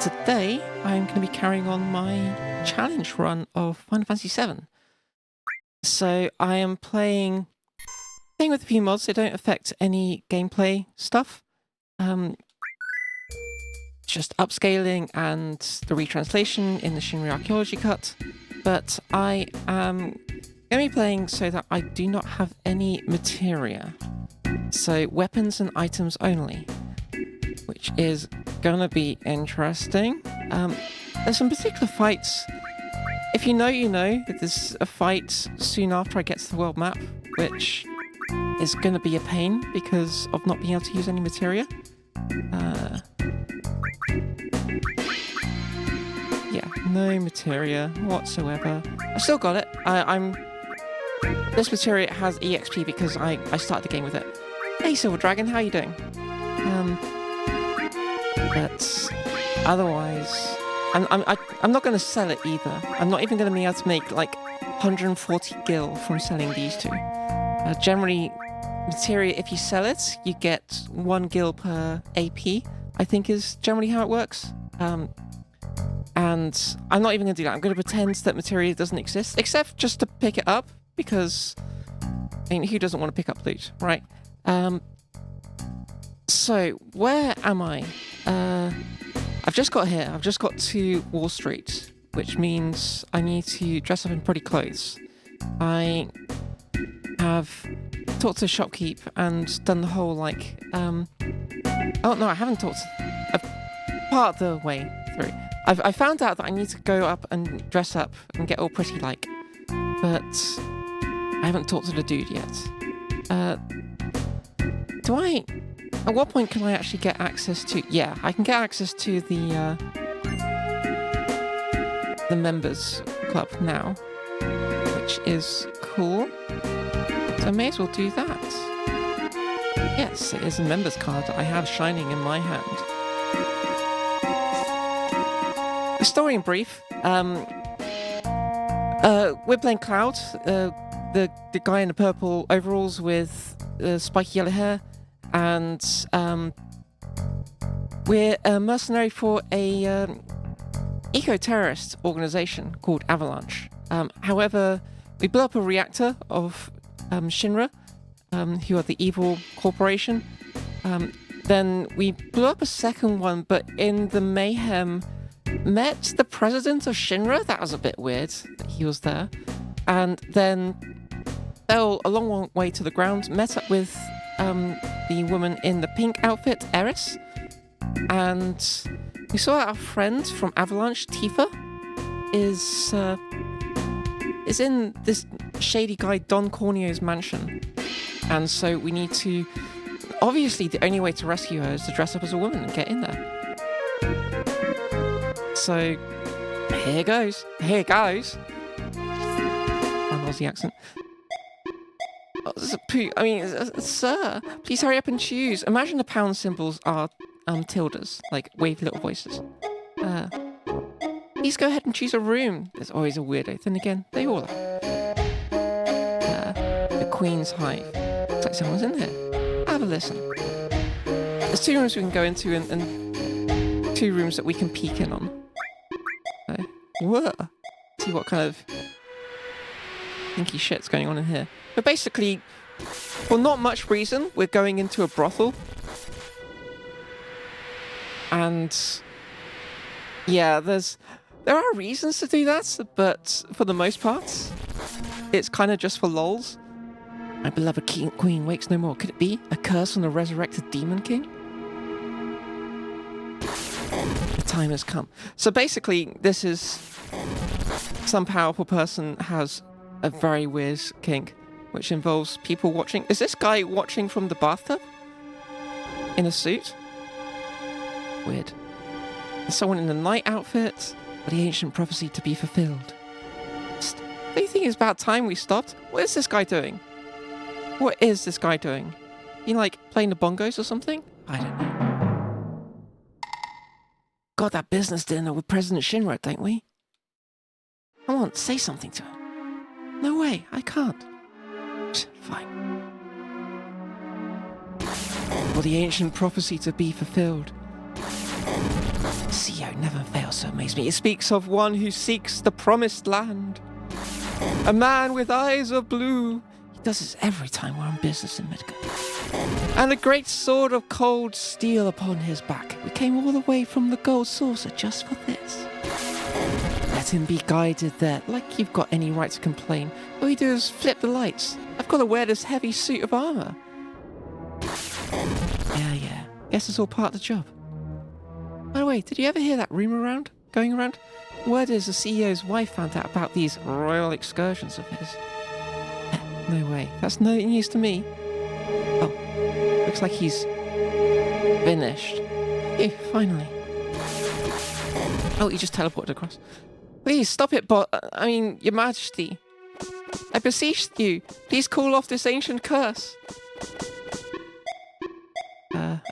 today I'm going to be carrying on my challenge run of Final Fantasy VII. So I am playing with a few mods. They don't affect any gameplay stuff. Just upscaling and the retranslation in the Shinra Archaeology cut. But I am going to be playing so that I do not have any materia. So weapons and items only, which is gonna be interesting. There's some particular fights. If you know, you know that there's a fight soon after I get to the world map, which is gonna be a pain because of not being able to use any materia. Yeah, no materia whatsoever. I still got it. This materia has EXP because I started the game with it. Hey, Silver Dragon, how you doing? But otherwise, I'm not going to sell it either. I'm not even going to be able to make like 140 gil from selling these two. Generally, materia, if you sell it, you get 1 gil per AP, I think is generally how it works. And I'm not even going to do that. I'm going to pretend that materia doesn't exist, except just to pick it up, because I mean, who doesn't want to pick up loot, right? So, where am I? I've just got here. I've just got to Wall Street, which means I need to dress up in pretty clothes. I have talked to shopkeep and done the whole, like, oh, no, I haven't talked part of the way through. I found out that I need to go up and dress up and get all pretty like, but I haven't talked to the dude yet. At what point can I actually get access to... Yeah, I can get access to the members club now, which is cool. So I may as well do that. Yes, it is a members card that I have shining in my hand. The story in brief. We're playing Cloud, the guy in the purple overalls with spiky yellow hair. And we're a mercenary for a eco-terrorist organization called Avalanche. However, we blew up a reactor of Shinra, who are the evil corporation. Then we blew up a second one, but in the mayhem, met the president of Shinra. That was a bit weird that he was there. And then fell a long way to the ground, met up with the woman in the pink outfit, Eris, and we saw our friend from Avalanche, Tifa, is in this shady guy Don Corneo's mansion, and so we need to. Obviously, the only way to rescue her is to dress up as a woman and get in there. So here goes. Here goes. An Aussie accent. I mean, sir, please hurry up and choose. Imagine the pound symbols are tildes, like wave little voices. Please go ahead and choose a room. There's always a weirdo. Then again, they all are. The Queen's Hive. Looks like someone's in there. Have a listen. There's 2 rooms we can go into and 2 rooms that we can peek in on. Whoa. See what kind of kinky shit's going on in here. But basically, for not much reason, we're going into a brothel. And yeah, there are reasons to do that, but for the most part, it's kind of just for lols. My beloved queen wakes no more. Could it be a curse from the resurrected demon king? The time has come. So basically, this is some powerful person has a very weird kink, which involves people watching. Is this guy watching from the bathtub? In a suit? Weird. There's someone in a knight outfit for the ancient prophecy to be fulfilled. Do you think it's about time we stopped? What is this guy doing? What is this guy doing? You like playing the bongos or something? I don't know. Got that business dinner with President Shinra, don't we? Come on, say something to him. No way, I can't. Fine. For the ancient prophecy to be fulfilled. CEO never fails to amaze me. It speaks of one who seeks the promised land. A man with eyes of blue. He does this every time we're on business in Midgard. And a great sword of cold steel upon his back. We came all the way from the gold saucer just for this. Let him be guided there, like you've got any right to complain. All you do is flip the lights. I've got to wear this heavy suit of armor. Yeah. Guess it's all part of the job. By the way, did you ever hear that rumor going around? Word is the CEO's wife found out about these royal excursions of his. No way. That's no news to me. Oh, looks like he's finished. Hey, finally. Oh, he just teleported across. Please, stop it, Your Majesty. I beseech you, please call off this ancient curse.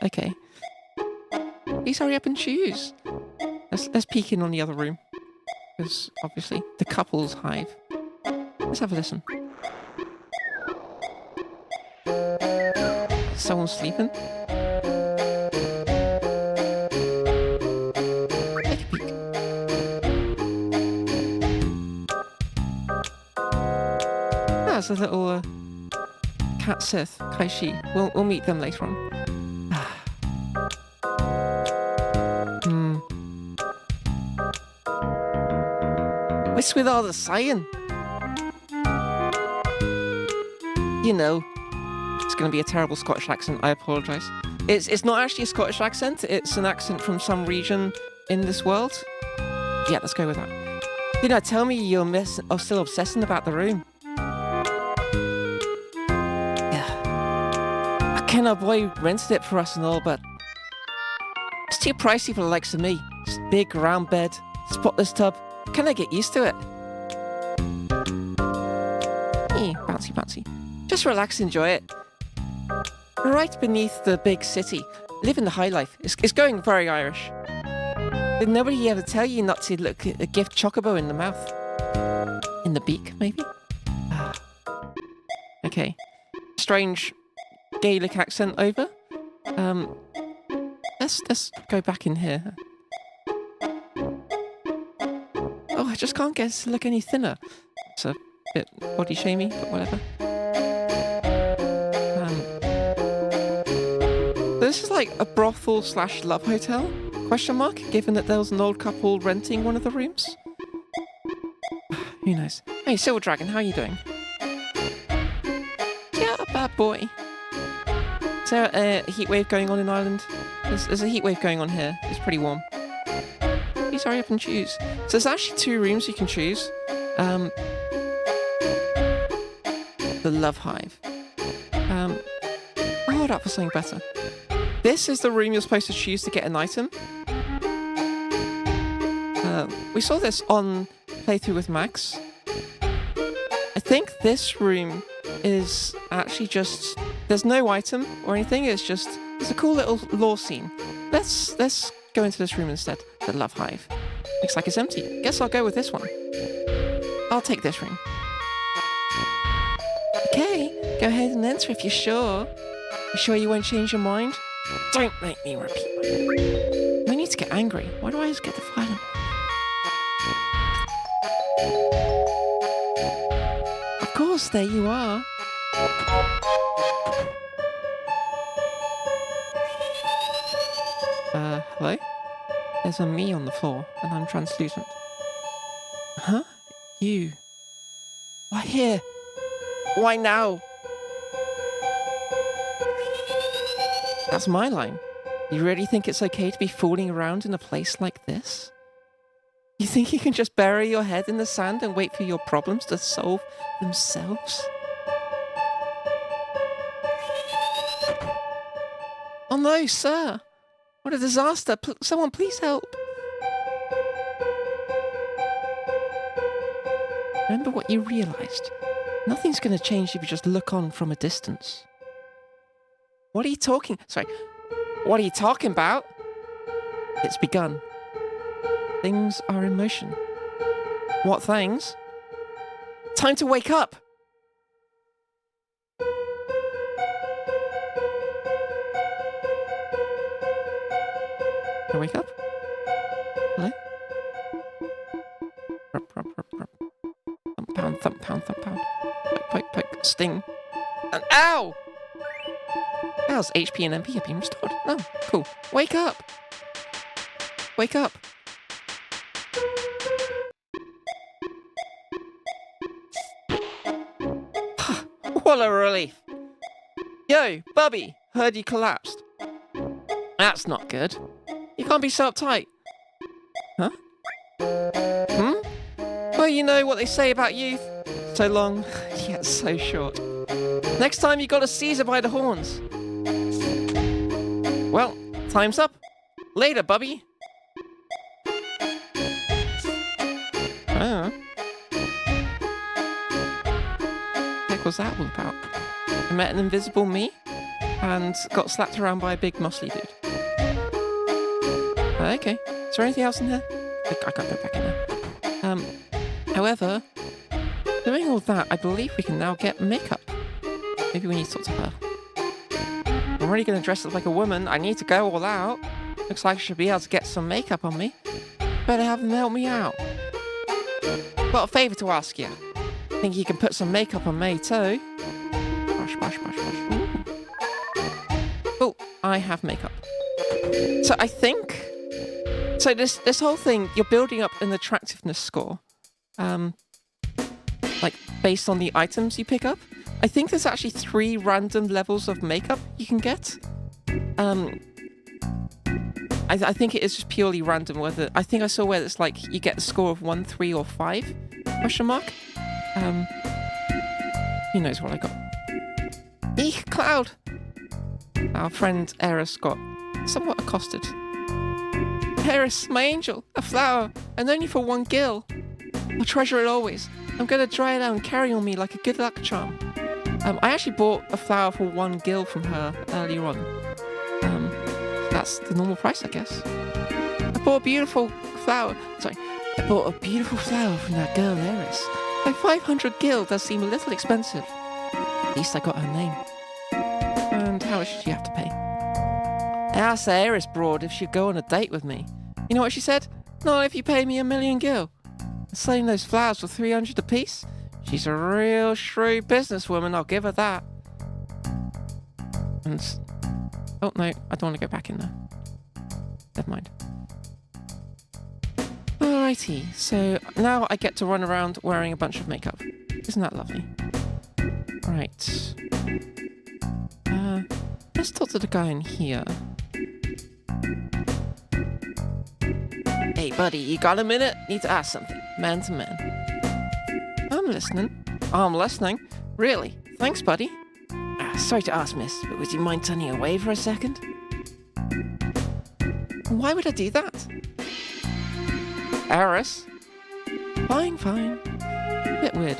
Okay. Please hurry up and choose. Let's peek in on the other room. Because, obviously, the couple's hive. Let's have a listen. Someone's sleeping? Take a peek. That's a little cat Sith, Kai-Shi. We'll meet them later on. What's with all the sighing? You know, it's going to be a terrible Scottish accent. I apologise. It's not actually a Scottish accent. It's an accent from some region in this world. Yeah, let's go with that. Tell me you're still obsessing about the room. Yeah. I Ken, our boy rented it for us and all, but it's too pricey for the likes of me. Just big, round bed, spotless tub. Can I get used to it? Bouncy. Just relax, enjoy it. Right beneath the big city, living the high life. It's going very Irish. Did nobody ever tell you not to look at a gift chocobo in the mouth? In the beak, maybe? Okay. Strange Gaelic accent over. Let's go back in here. Oh, I just can't get it to look any thinner. It's a bit body shamey, but whatever. This is like a brothel / love hotel? Question mark? Given that there was an old couple renting one of the rooms? Who knows? Hey, Silver Dragon, how are you doing? Yeah, a bad boy. Is there a heat wave going on in Ireland? There's a heat wave going on here. It's pretty warm. Please hurry up and choose. So there's actually 2 rooms you can choose. The Love Hive. I'll hold up for something better. This is the room you're supposed to choose to get an item. We saw this on playthrough with Max. I think this room is actually just... There's no item or anything, it's a cool little lore scene. Let's go into this room instead, the Love Hive. Looks like it's empty. Guess I'll go with this one. I'll take this room. Okay, go ahead and enter if you're sure. You sure you won't change your mind? Don't make me repeat. I need to get angry. Why do I always get the violent? Of course, there you are. Hello? There's a me on the floor, and I'm translucent. Huh? You? Why here? Why now? That's my line. You really think it's okay to be fooling around in a place like this? You think you can just bury your head in the sand and wait for your problems to solve themselves? Oh no, sir! What a disaster! Someone please help! Remember what you realized. Nothing's going to change if you just look on from a distance. What are you talking... Sorry. What are you talking about? It's begun. Things are in motion. What things? Time to wake up! Can I wake up? Sting. And ow! How's HP and MP have been restored? Oh, cool. Wake up! Wake up! What a relief. Yo, Bubby, heard you collapsed. That's not good. You can't be so uptight. Huh? Well, you know what they say about youth. So long, yet so short. Next time you got a Caesar by the horns. Well, time's up. Later, Bubby. What the heck was that all about? I met an invisible me and got slapped around by a big muscly dude. Okay. Is there anything else in here? I can't go back in there. However, doing all that, I believe we can now get makeup. Maybe we need to talk to her. I'm already going to dress up like a woman. I need to go all out. Looks like I should be able to get some makeup on me. Better have them help me out. Got a favour to ask you. Think you can put some makeup on me too? Brush, brush, brush, brush. Oh, I have makeup. So I think... So this whole thing, you're building up an attractiveness score. Like, based on the items you pick up. I think there's actually 3 random levels of makeup you can get. I think it is just purely random whether... I think I saw where it's like you get a score of 1, 3, or 5? Question mark? Who knows what I got? Eek, Cloud! Our friend Eris got somewhat accosted. Eris, my angel, a flower, and only for 1 gil. I'll treasure it always. I'm gonna dry it out and carry on me like a good luck charm. I actually bought a flower for 1 gil from her earlier on. That's the normal price, I guess. I bought a beautiful flower. Sorry, I bought a beautiful flower from that girl, Eris. Like 500 gil does seem a little expensive. At least I got her name. And how much did she have to pay? I asked the Eris broad if she'd go on a date with me. You know what she said? Not if you pay me 1,000,000 gil. Selling those flowers for 300 apiece? She's a real shrewd businesswoman, I'll give her that. And... Oh, no, I don't want to go back in there. Never mind. Alrighty, so now I get to run around wearing a bunch of makeup. Isn't that lovely? Right. Let's talk to the guy in here. Hey, buddy, you got a minute? Need to ask something. Man to man. I'm listening. I'm listening. Really? Thanks, buddy. Sorry to ask, miss, but would you mind turning away for a second? Why would I do that? Eris? Fine, fine. Bit weird.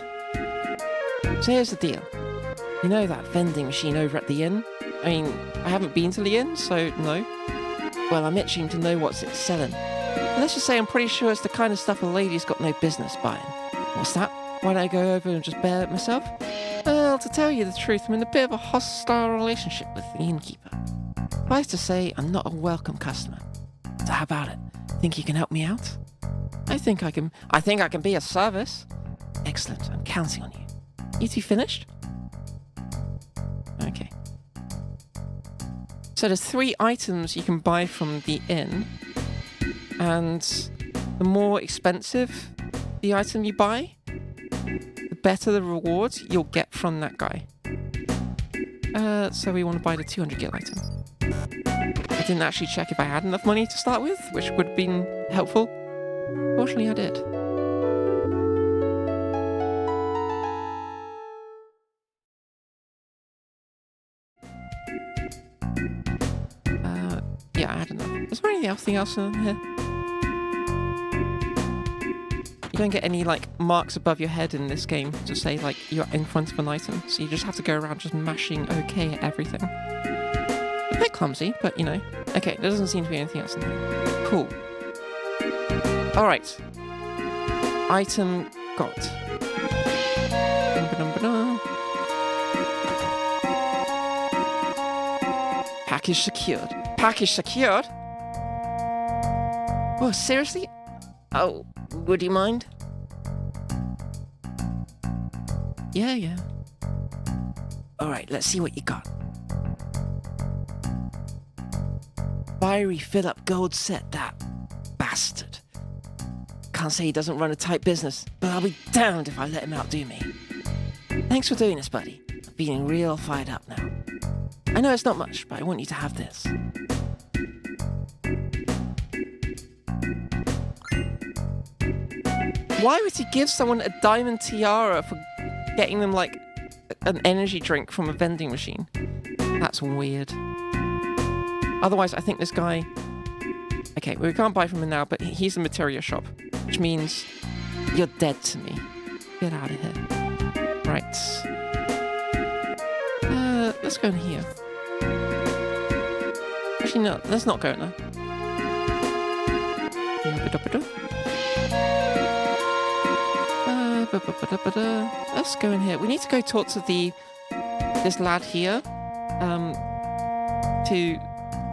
So here's the deal. You know that vending machine over at the inn? I mean, I haven't been to the inn, so no. Well, I'm itching to know what's it selling. Let's just say I'm pretty sure it's the kind of stuff a lady's got no business buying. What's that? Why don't I go over and just bear it myself? Well, to tell you the truth, I'm in a bit of a hostile relationship with the innkeeper. Suffice to say, I'm not a welcome customer. So how about it? Think you can help me out? I think I can be of service. Excellent, I'm counting on you. You two finished? Okay. So there's 3 items you can buy from the inn. And the more expensive the item you buy, the better the rewards you'll get from that guy. So we want to buy the 200 gil item. I didn't actually check if I had enough money to start with, which would have been helpful. Fortunately, I did. Yeah, I had enough. Is there anything else in here? You don't get any, like, marks above your head in this game to say, like, you're in front of an item. So you just have to go around just mashing OK at everything. A bit clumsy, but, you know. Okay, there doesn't seem to be anything else in here. Cool. Alright. Item got. Package secured. Package secured? Oh, seriously? Oh, would you mind? Yeah. Alright, let's see what you got. Fiery fill-up gold set, that bastard. Can't say he doesn't run a tight business, but I'll be damned if I let him outdo me. Thanks for doing this, buddy. I'm feeling real fired up now. I know it's not much, but I want you to have this. Why would he give someone a diamond tiara for getting them, like, an energy drink from a vending machine? That's weird. Otherwise, I think this guy... Okay, we can't buy from him now, but he's a materia shop, which means you're dead to me. Get out of here. Right. Let's go in here. Actually, no, let's not go in there. Let's go in here. We need to go talk to this lad here to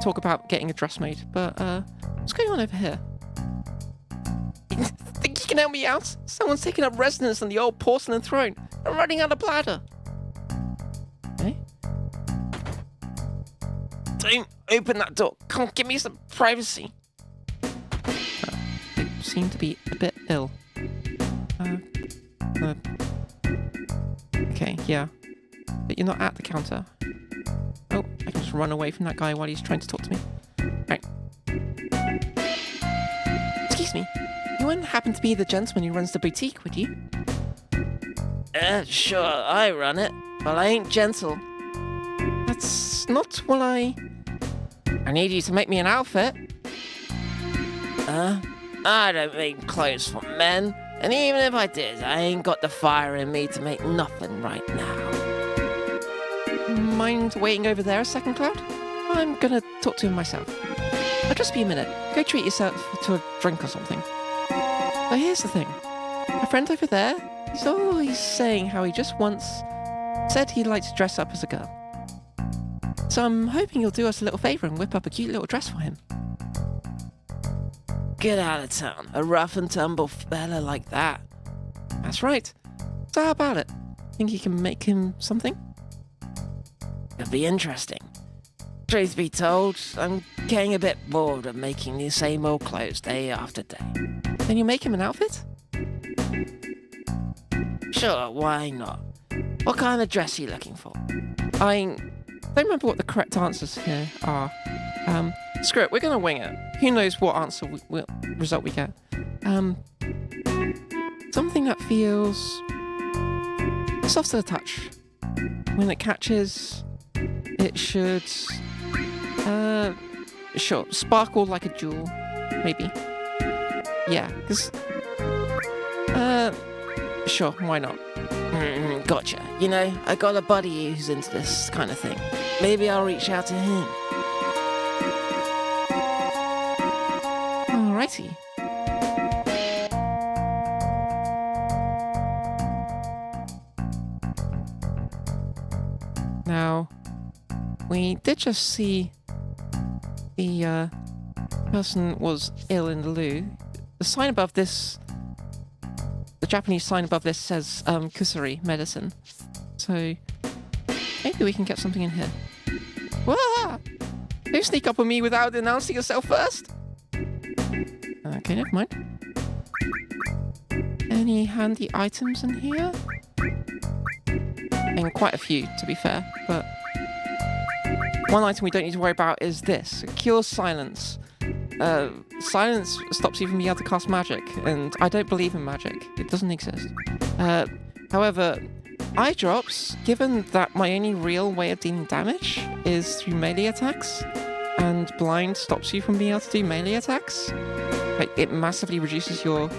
talk about getting a dress made. But what's going on over here? Think you can help me out? Someone's taking up residence on the old porcelain throne. I'm running out of bladder. Okay. Don't open that door. Come on, give me some privacy. They seem to be a bit ill. Okay, yeah. But you're not at the counter. Oh, I can just run away from that guy while he's trying to talk to me. Right. Excuse me. You wouldn't happen to be the gentleman who runs the boutique, would you? Sure, I run it. But I ain't gentle. That's not what I need you to make me an outfit. I don't make clothes for men. And even if I did, I ain't got the fire in me to make nothing right now. Mind waiting over there a second, Cloud? I'm gonna talk to him myself. I'll just be a minute. Go treat yourself to a drink or something. But here's the thing. My friend over there, he's always saying how he just once said he'd like to dress up as a girl. So I'm hoping you'll do us a little favour and whip up a cute little dress for him. Get out of town. A rough and tumble fella like that. That's right. So how about it? Think you can make him something? It'll be interesting. Truth be told, I'm getting a bit bored of making the same old clothes day after day. Then you make him an outfit? Sure, why not? What kind of dress are you looking for? I don't remember what the correct answers here are. Screw it, we're gonna wing it. Who knows what result we get. Something that feels soft to the touch. When it catches, it should sure, sparkle like a jewel, maybe. Yeah, because sure, why not? Gotcha. You know, I got a buddy who's into this kind of thing. Maybe I'll reach out to him. Alrighty. Now, we did just see the person was ill in the loo. The sign above this, the Japanese sign above this says kusari, medicine. So maybe we can get something in here. Wah! Don't sneak up on me without announcing yourself first. Okay, never mind. Any handy items in here? And quite a few, to be fair, but one item we don't need to worry about is this. It cures silence. Silence stops you from being able to cast magic, and I don't believe in magic. It doesn't exist. However, eye drops, given that my only real way of dealing damage is through melee attacks, and blind stops you from being able to do melee attacks, like it massively reduces your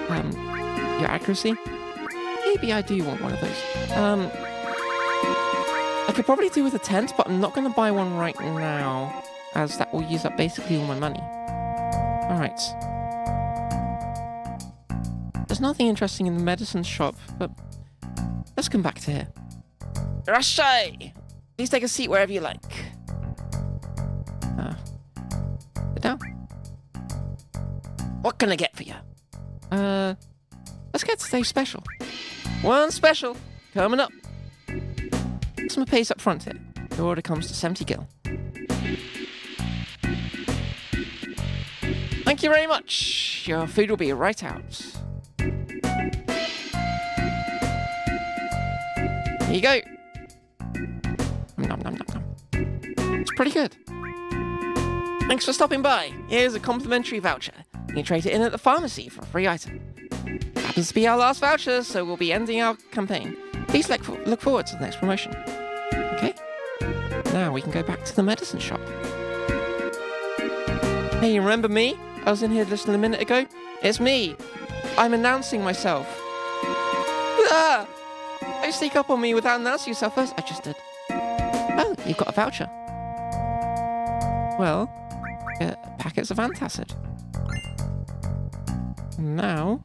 accuracy. Maybe I do want one of those. I could probably do with a tent, but I'm not going to buy one right now, as that will use up basically all my money. Alright. There's nothing interesting in the medicine shop, but let's come back to here. Rashai! Please take a seat wherever you like. Sit down. What can I get for you? Let's get today's special. One special coming up. Customer pays up front here. Your order comes to 70 gil. Thank you very much. Your food will be right out. Here you go. Nom, nom, nom, nom. It's pretty good. Thanks for stopping by. Here's a complimentary voucher. You can trade it in at the pharmacy for a free item. Happens to be our last voucher, so we'll be ending our campaign. Please look forward to the next promotion. Okay? Now we can go back to the medicine shop. Hey, you remember me? I was in here just a minute ago. It's me. I'm announcing myself. Ah! Don't sneak up on me without announcing yourself first. I just did. Oh, you've got a voucher. Well, packets of antacid. Now,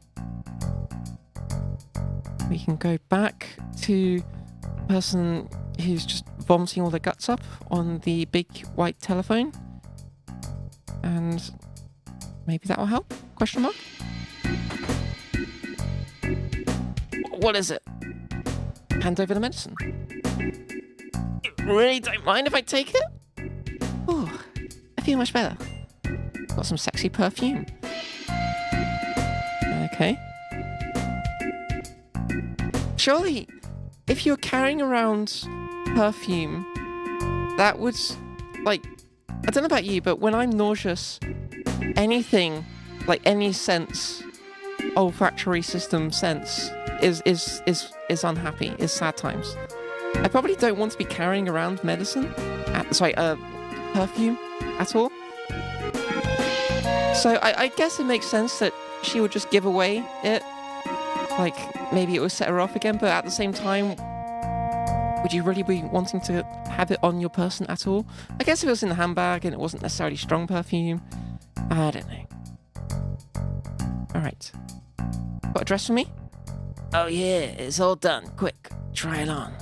we can go back to the person who's just vomiting all their guts up on the big white telephone. And maybe that will help? Question mark? What is it? Hand over the medicine. You really don't mind if I take it? Oh, I feel much better. Got some sexy perfume. Okay. Surely, if you're carrying around perfume, that would, like, I don't know about you, but when I'm nauseous, anything, like any sense, olfactory system sense, is unhappy, is sad times. I probably don't want to be carrying around medicine, perfume at all. So I guess it makes sense that she would just give away it. Like, maybe it would set her off again, but at the same time, would you really be wanting to have it on your person at all? I guess if it was in the handbag and it wasn't necessarily strong perfume, I don't know. Alright. Got a dress for me? Oh yeah, it's all done. Quick, try it on.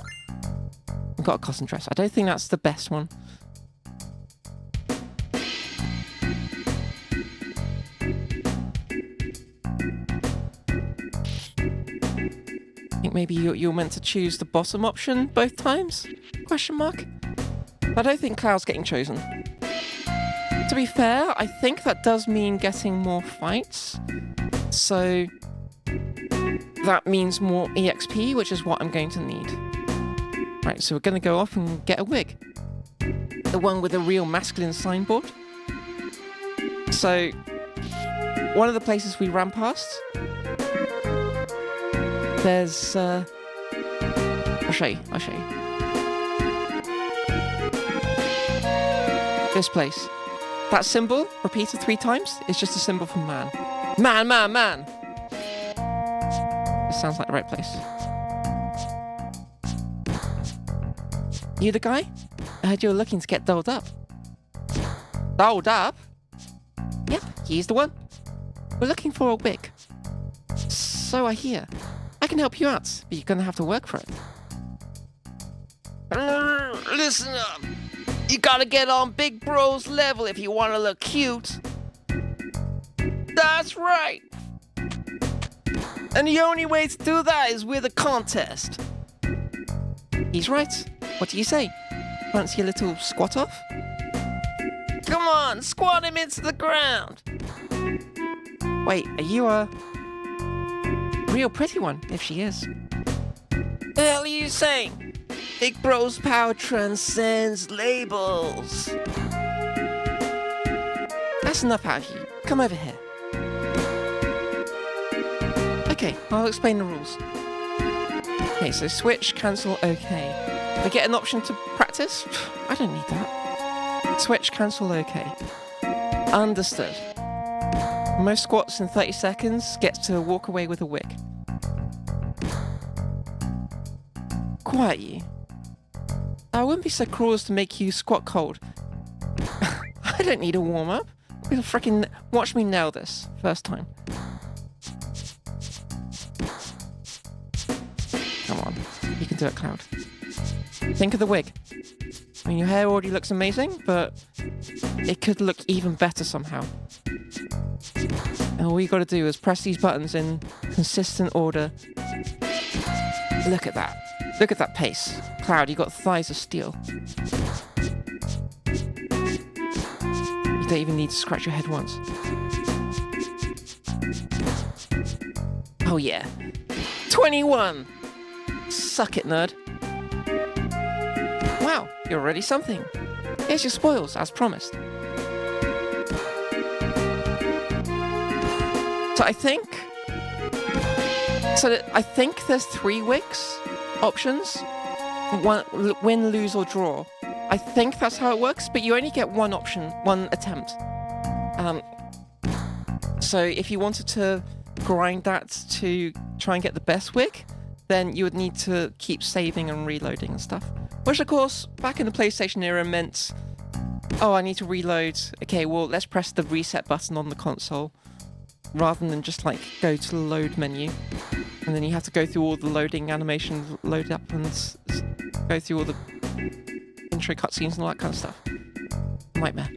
I've got a cotton dress. I don't think that's the best one. I think maybe you're meant to choose the bottom option both times? Question mark? I don't think Cloud's getting chosen. To be fair, I think that does mean getting more fights. So that means more EXP, which is what I'm going to need. Right, so we're going to go off and get a wig. The one with a real masculine signboard. So, one of the places we ran past, there's, I'll show you. This place. That symbol, repeated 3 times, is just a symbol for man. Man, man, man! This sounds like the right place. You the guy? I heard you were looking to get dolled up. Dolled up? Yep, he's the one. We're looking for a wig. So I hear. I can help you out, but you're gonna have to work for it. Listen up. You gotta get on Big Bro's level if you wanna look cute. That's right. And the only way to do that is with a contest. He's right. What do you say? Fancy a little squat off? Come on, squat him into the ground. Wait, are you a real pretty one, if she is? The hell are you saying? Big Bro's power transcends labels. That's enough out of you. Come over here. Okay, I'll explain the rules. Okay, so switch, cancel, okay. I get an option to practice? I don't need that. Switch, cancel, okay. Understood. Most squats in 30 seconds gets to walk away with a wig. Quiet you. I wouldn't be so cruel as to make you squat cold. I don't need a warm-up. You'll freaking watch me nail this first time. Come on, you can do it, Cloud. Think of the wig. I mean, your hair already looks amazing, but it could look even better somehow. And all you gotta do is press these buttons in consistent order. Look at that. Look at that pace. Cloud, you got thighs of steel. You don't even need to scratch your head once. Oh yeah. 21! Suck it, nerd. Wow, you're already something. Here's your spoils, as promised. So I think there's 3 wigs options. One, win, lose, or draw. I think that's how it works, but you only get one option, one attempt. So if you wanted to grind that to try and get the best wig, then you would need to keep saving and reloading and stuff. Which, of course, back in the PlayStation era meant, oh, I need to reload. Okay, well, let's press the reset button on the console, rather than just, like, go to the load menu. And then you have to go through all the loading animations, load up and go through all the intro cutscenes and all that kind of stuff. Nightmare.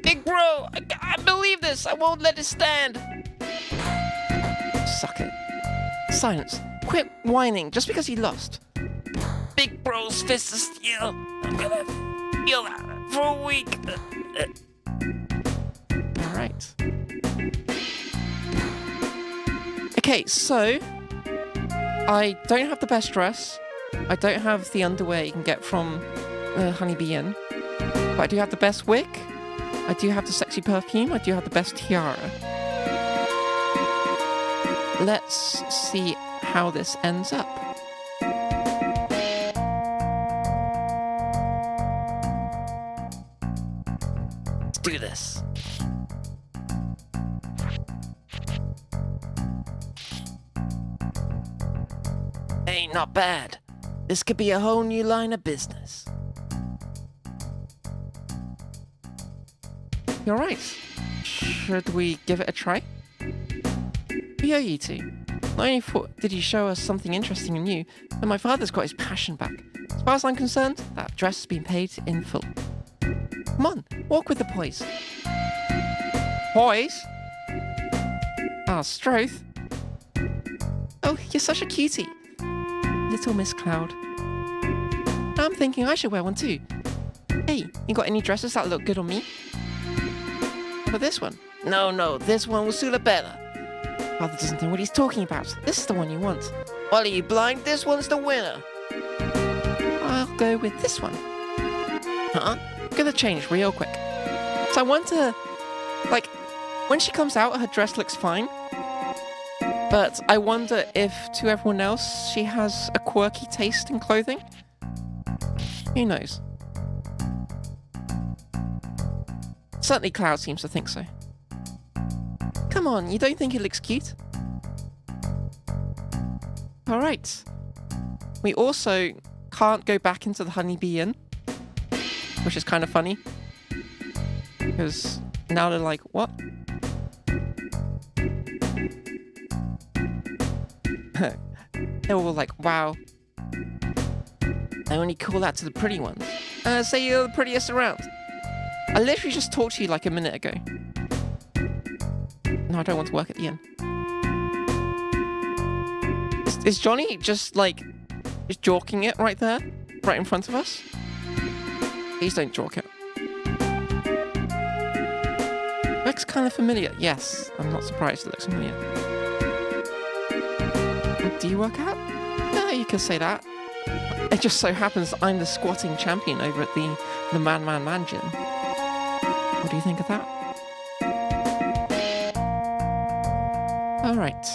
Big bro, I can't believe this. I won't let it stand. Suck it. Silence. Quit whining just because he lost. Big bro's fist of steel. I'm gonna feel that for a week. Alright. Okay, so I don't have the best dress. I don't have the underwear you can get from Honeybee Inn. But I do have the best wig. I do have the sexy perfume. I do have the best tiara. Let's see how this ends up. Let's do this. Hey, not bad. This could be a whole new line of business. You're right. Should we give it a try? We owe you two. Not only did you show us something interesting and new, but my father's got his passion back. As far as I'm concerned, that dress has been paid in full. Come on, walk with the boys. Boys? Ah, Stroth. Oh, you're such a cutie. Little Miss Cloud. Now I'm thinking I should wear one too. Hey, you got any dresses that look good on me? How about this one? No, this one will suit her better. Father doesn't know what he's talking about. This is the one you want. Well, are you blind? This one's the winner. I'll go with this one. Huh? I'm gonna change real quick. So I wonder, like, when she comes out, her dress looks fine. But I wonder if, to everyone else, she has a quirky taste in clothing. Who knows? Certainly Cloud seems to think so. Come on, you don't think it looks cute? Alright. We also can't go back into the Honeybee Inn, which is kind of funny. Because now they're like, what? They were all like, wow. I only call that to the pretty ones. Say you're the prettiest around. I literally just talked to you like a minute ago. No, I don't want to work at the inn. Is Johnny just like, just jorking it right there? Right in front of us? Please don't jork it. Looks kind of familiar. Yes, I'm not surprised it looks familiar. Do you work out? Yeah, you could say that. It just so happens I'm the squatting champion over at the Man gym. What do you think of that? Alright.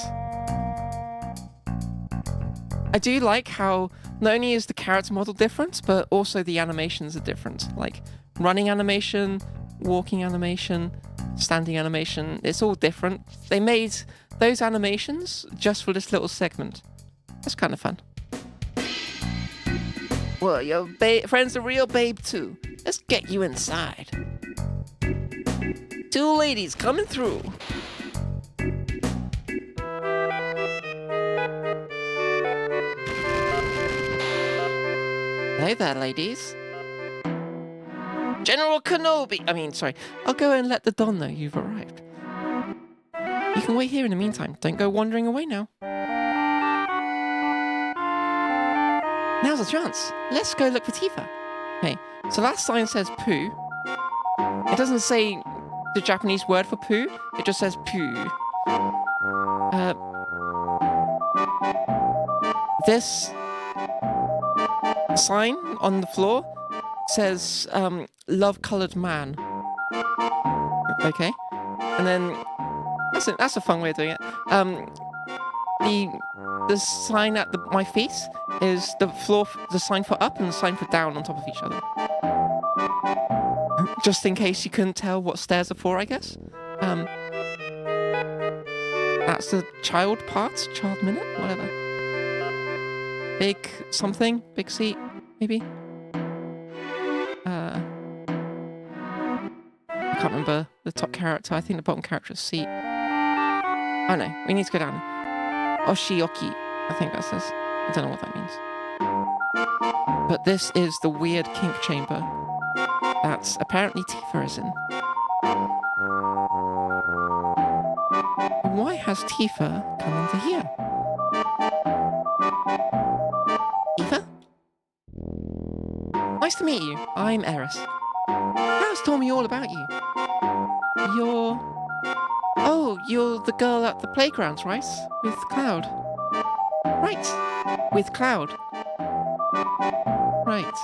I do like how not only is the character model different, but also the animations are different. Like running animation, walking animation, standing animation, it's all different. They made those animations just for this little segment. That's kind of fun. Well, your friend's a real babe too. Let's get you inside. 2 ladies coming through. Hey there, ladies. General Kenobi! I'll go and let the Don know you've arrived. You can wait here in the meantime. Don't go wandering away now. Now's the chance. Let's go look for Tifa. Okay, so that sign says poo. It doesn't say the Japanese word for poo. It just says poo. This sign on the floor says love-colored man. Okay, and then that's a fun way of doing it. The sign at my feet is the sign for up and the sign for down on top of each other. Just in case you couldn't tell what stairs are for, I guess. That's the child minute, whatever. Big something, big seat, maybe. I can't remember the top character. I think the bottom character is seat. Oh no, we need to go down. Oshioki, I think that says. I don't know what that means. But this is the weird kink chamber that apparently Tifa is in. Why has Tifa come into here? Tifa? Nice to meet you. I'm Eris. Klaus told me all about you. You're the girl at the playgrounds, right? With Cloud. Right. With Cloud. Right.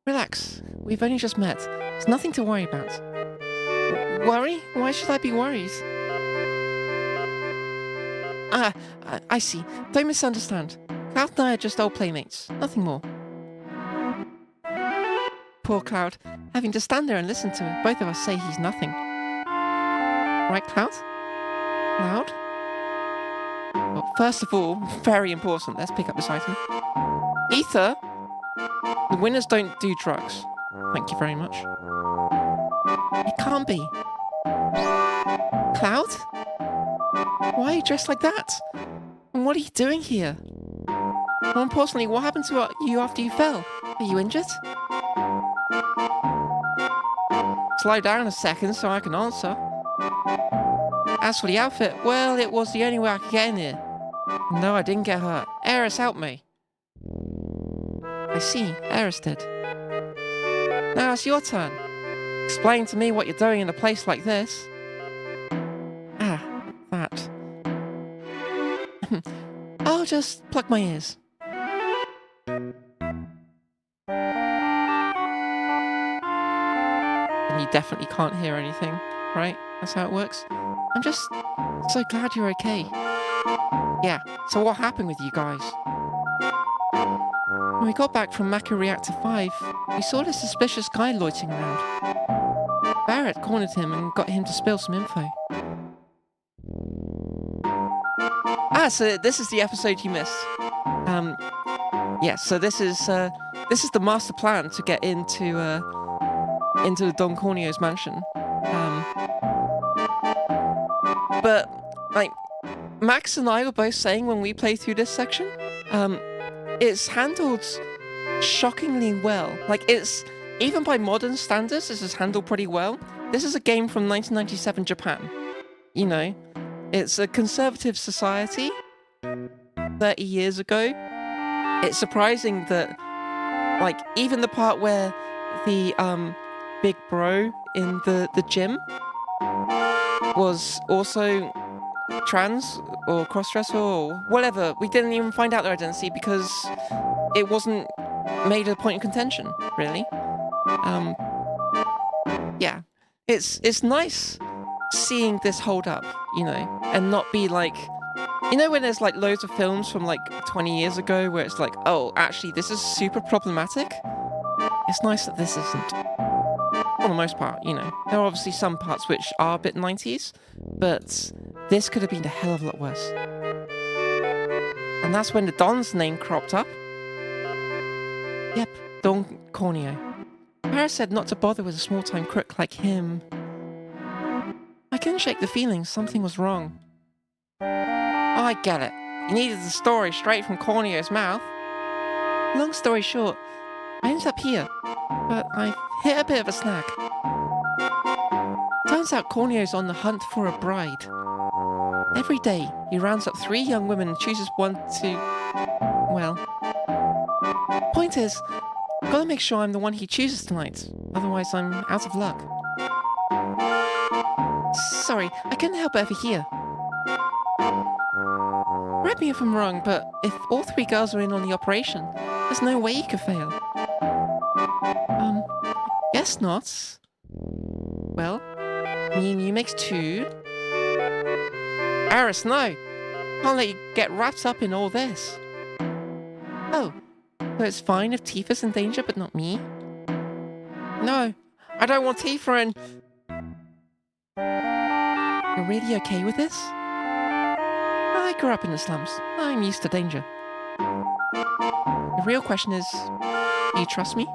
Relax. We've only just met. There's nothing to worry about. Worry? Why should I be worried? I see. Don't misunderstand. Cloud and I are just old playmates. Nothing more. Poor Cloud. Having to stand there and listen to both of us say he's nothing. Right, Cloud? Cloud? Well, first of all, very important, let's pick up this item. Ether? The winners don't do drugs. Thank you very much. It can't be. Cloud? Why are you dressed like that? And what are you doing here? More importantly, what happened to you after you fell? Are you injured? Slow down a second so I can answer. As for the outfit, well, it was the only way I could get in here. No, I didn't get hurt. Eris helped me. I see, Eris did. Now it's your turn. Explain to me what you're doing in a place like this. That. I'll just plug my ears. And you definitely can't hear anything, right? That's how it works. I'm just so glad you're okay. Yeah, so what happened with you guys? When we got back from Maka Reactor 5, we saw this suspicious guy loitering around. Barrett cornered him and got him to spill some info. So this is the episode you missed. So this is the master plan to get into Don Corneo's mansion. But like Max and I were both saying when we played through this section, it's handled shockingly well. Like, it's, even by modern standards, this is handled pretty well. This is a game from 1997 Japan. You know, it's a conservative society 30 years ago. It's surprising that, like, even the part where the big bro in the gym was also trans or cross-dresser or whatever, we didn't even find out their identity because it wasn't made a point of contention, really. Yeah, it's nice seeing this hold up, you know, and not be like, you know, when there's like loads of films from like 20 years ago where it's like, oh, actually this is super problematic. It's nice that this isn't. For the most part, you know. There are obviously some parts which are a bit 90s, but this could have been a hell of a lot worse. And that's when the Don's name cropped up. Yep, Don Corneo. Paris said not to bother with a small-time crook like him. I couldn't shake the feeling something was wrong. Oh, I get it. You needed the story straight from Corneo's mouth. Long story short, I ended up here, but I hit a bit of a snag. Turns out Corneo's on the hunt for a bride. Every day, he rounds up 3 young women and chooses one to, well, Point is, gotta make sure I'm the one he chooses tonight. Otherwise, I'm out of luck. Sorry, I couldn't help but overhear. Correct me if I'm wrong, but if all three girls are in on the operation, there's no way you could fail. Guess not. Well, me and you makes two. Aris, no! Can't let you get wrapped up in all this. Oh, so it's fine if Tifa's in danger, but not me? No, I don't want Tifa in... You're really okay with this? I grew up in the slums. I'm used to danger. The real question is, do you trust me?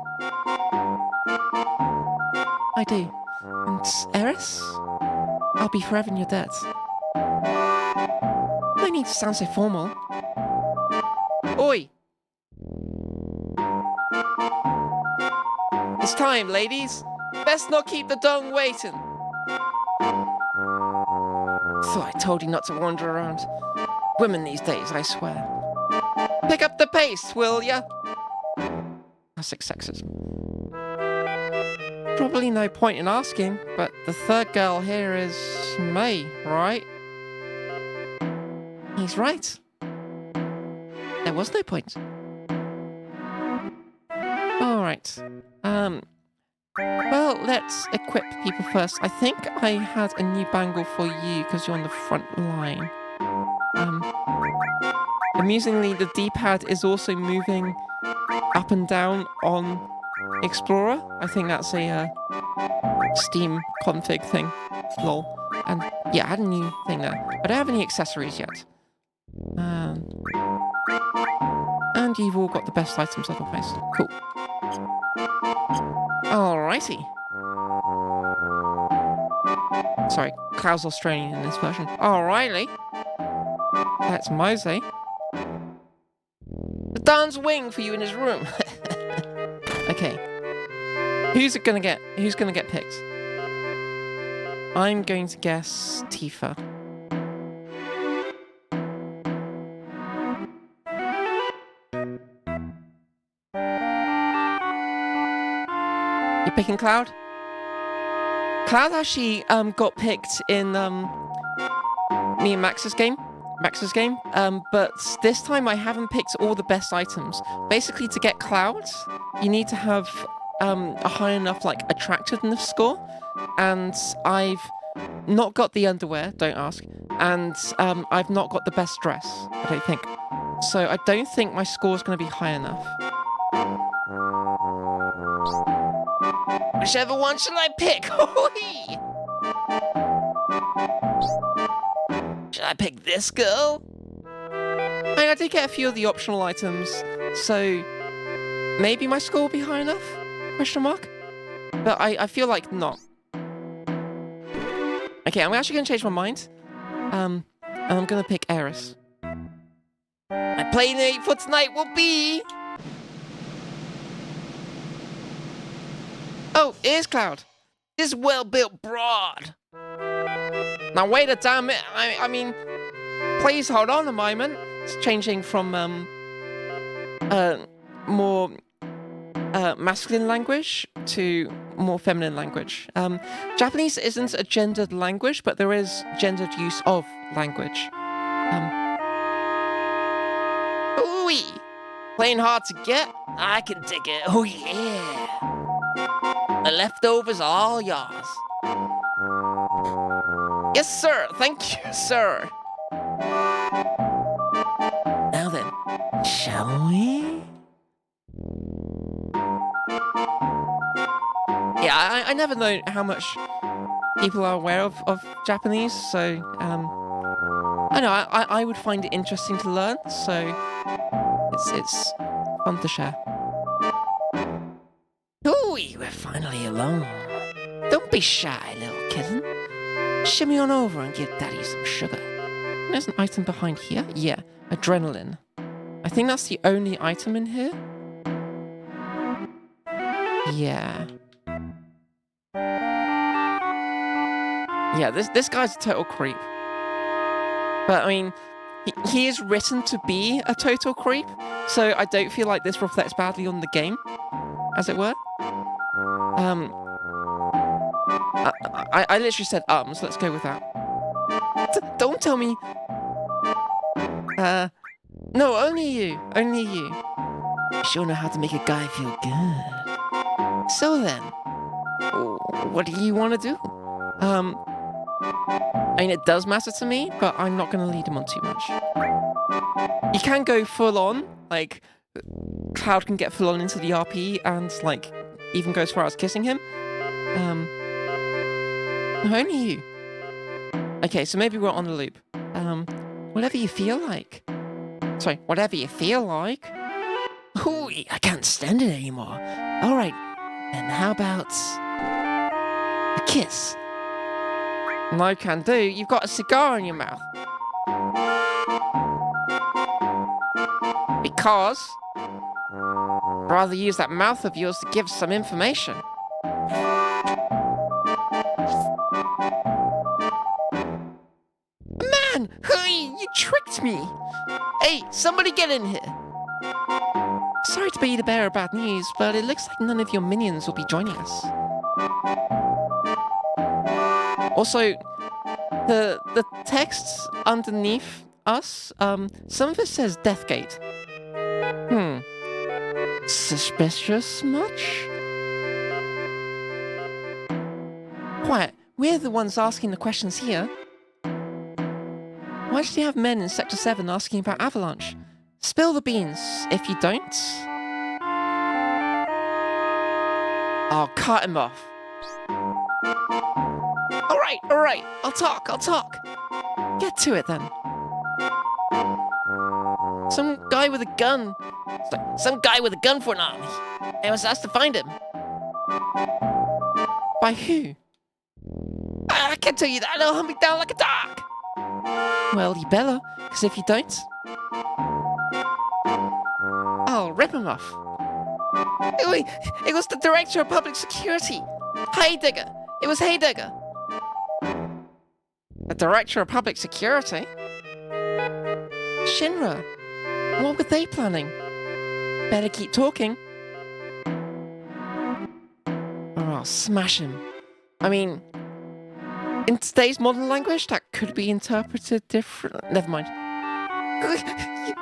I do. And Eris? I'll be forever in your debt. No need to sound so formal. Oi! It's time, ladies. Best not keep the dong waiting. Thought I told you not to wander around. Women these days, I swear. Pick up the pace, will ya? Classic sexism. Probably no point in asking, but the third girl here is May, right? He's right. There was no point. Alright. Well, let's equip people first. I think I had a new bangle for you because you're on the front line. Amusingly, the D-pad is also moving up and down on Explorer. I think that's a Steam config thing. Lol. And yeah, I had a new thing there. I don't have any accessories yet. And you've all got the best items otherwise. Cool. Alrighty. Sorry, Cloud's Australian in this version. Alrighty. That's Mose. The Don's waiting for you in his room. Okay. Who's gonna get picked? I'm going to guess Tifa. You're picking Cloud? Cloud actually got picked in me and Max's game. But this time I haven't picked all the best items. Basically, to get Cloud, you need to have a high enough attractiveness score, and I've not got the underwear. Don't ask. And I've not got the best dress. I don't think. So I don't think my score's going to be high enough. Whichever one shall I pick? Should I pick this girl? I did get a few of the optional items, so maybe my score will be high enough? Question mark? But I feel like not. Okay, I'm actually going to change my mind. And I'm going to pick Eris. My play date for tonight will be... Oh, here's Cloud. This well-built broad. Now wait a damn minute. I mean, please hold on a moment. It's changing from more masculine language to more feminine language. Japanese isn't a gendered language, but there is gendered use of language. Ooh-wee. Playing hard to get? I can dig it. Oh yeah. The leftovers are all yours. Yes, sir. Thank you, sir. Now then, shall we? Yeah, I never know how much people are aware of Japanese, so I know I would find it interesting to learn, so it's fun to share. Ooh, we're finally alone. Don't be shy, little kitten. Shimmy on over and give Daddy some sugar. There's an item behind here. Yeah, adrenaline. I think that's the only item in here. Yeah. Yeah, this guy's a total creep. But I mean, he is written to be a total creep, so I don't feel like this reflects badly on the game, as it were. I literally said so let's go with that. Don't tell me. No, only you. Only you. You sure know how to make a guy feel good. So then, what do you want to do? I mean, it does matter to me, but I'm not going to lead him on too much. You can go full on, like, Cloud can get full on into the RP and, like, even go as far as kissing him. No, only you. Okay, so maybe we're on the loop. Whatever you feel like. Sorry, whatever you feel like. Ooh, I can't stand it anymore. All right, then how about a kiss? No can do. You've got a cigar in your mouth. Because I'd rather use that mouth of yours to give some information. Man, hey, you tricked me. Hey, somebody get in here. Sorry to be the bearer of bad news, but it looks like none of your minions will be joining us. Also, the texts underneath us, some of it says Deathgate. Suspicious much? Quiet, we're the ones asking the questions here. Why did you have men in Sector 7 asking about Avalanche? Spill the beans. If you don't, I'll cut him off. All right, I'll talk. Get to it then. Some guy with a gun for an army. I was asked to find him. By who? I can't tell you that. It'll hunt me down like a dog. Well, you better, because if you don't, I'll rip him off. It was the Director of Public Security. Heidegger. It was Heidegger. The Director of Public Security? Shinra. What were they planning? Better keep talking. Or I'll smash him. I mean, in today's modern language, that could be interpreted different. Never mind.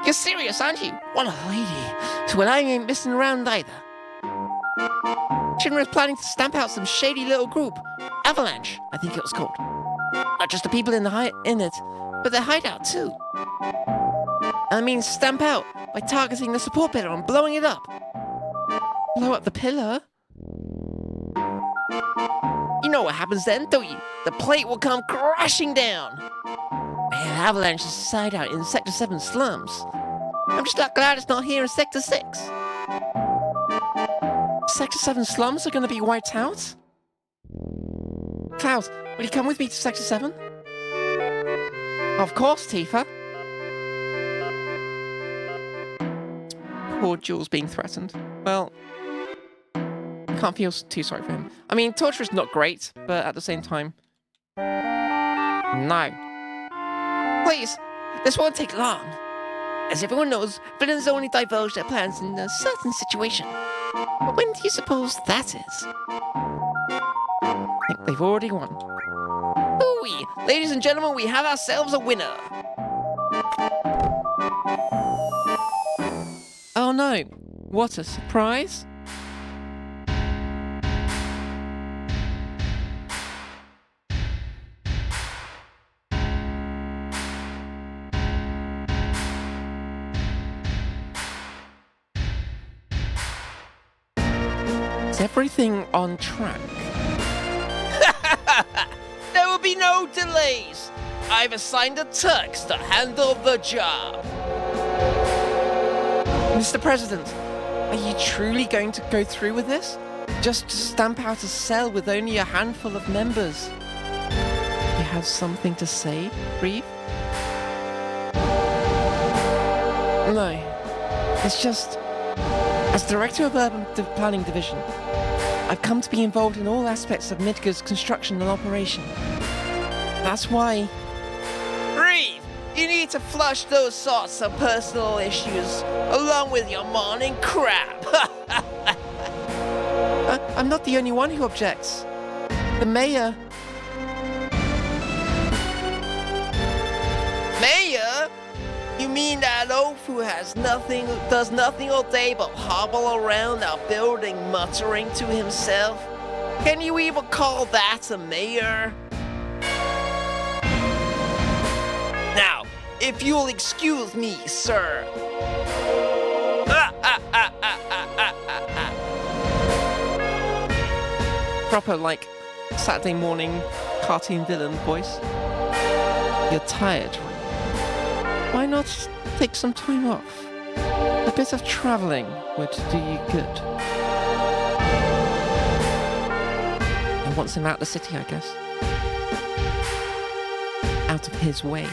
You're serious, aren't you? What a lady. So I ain't messing around either. Shinra's planning to stamp out some shady little group. Avalanche, I think it was called. Not just the people in it, but their hideout too. I mean, stamp out by targeting the support pillar and blowing it up. Blow up the pillar? You know what happens then, don't you? The plate will come crashing down. Man, Avalanche's hideout in Sector 7 slums. I'm just glad it's not here in Sector 6. Sector 7 slums are going to be wiped out? Cloud, will you come with me to Sector 7? Of course, Tifa. Poor Jules being threatened. Well, I can't feel too sorry for him. I mean, torture is not great, but at the same time, no. Please, this won't take long. As everyone knows, villains only divulge their plans in a certain situation. But when do you suppose that is? I think they've already won. Ooh, ladies and gentlemen, we have ourselves a winner. Oh no, what a surprise. Is everything on track? There will be no delays. I've assigned a Turks to handle the job. Mr. President, are you truly going to go through with this? Just to stamp out a cell with only a handful of members? You have something to say, Reeve? No. It's just, as Director of Urban Planning Division, I've come to be involved in all aspects of Midgar's construction and operation. That's why... Reeve! You need to flush those sorts of personal issues along with your morning crap. I'm not the only one who objects. The mayor. Mayor? You mean that oaf who does nothing all day but hobble around our building muttering to himself? Can you even call that a mayor? Now, if you'll excuse me, sir. Proper, like, Saturday morning cartoon villain voice. You're tired. Why not take some time off? A bit of traveling would do you good. And wants him out of the city, I guess. Out of his way.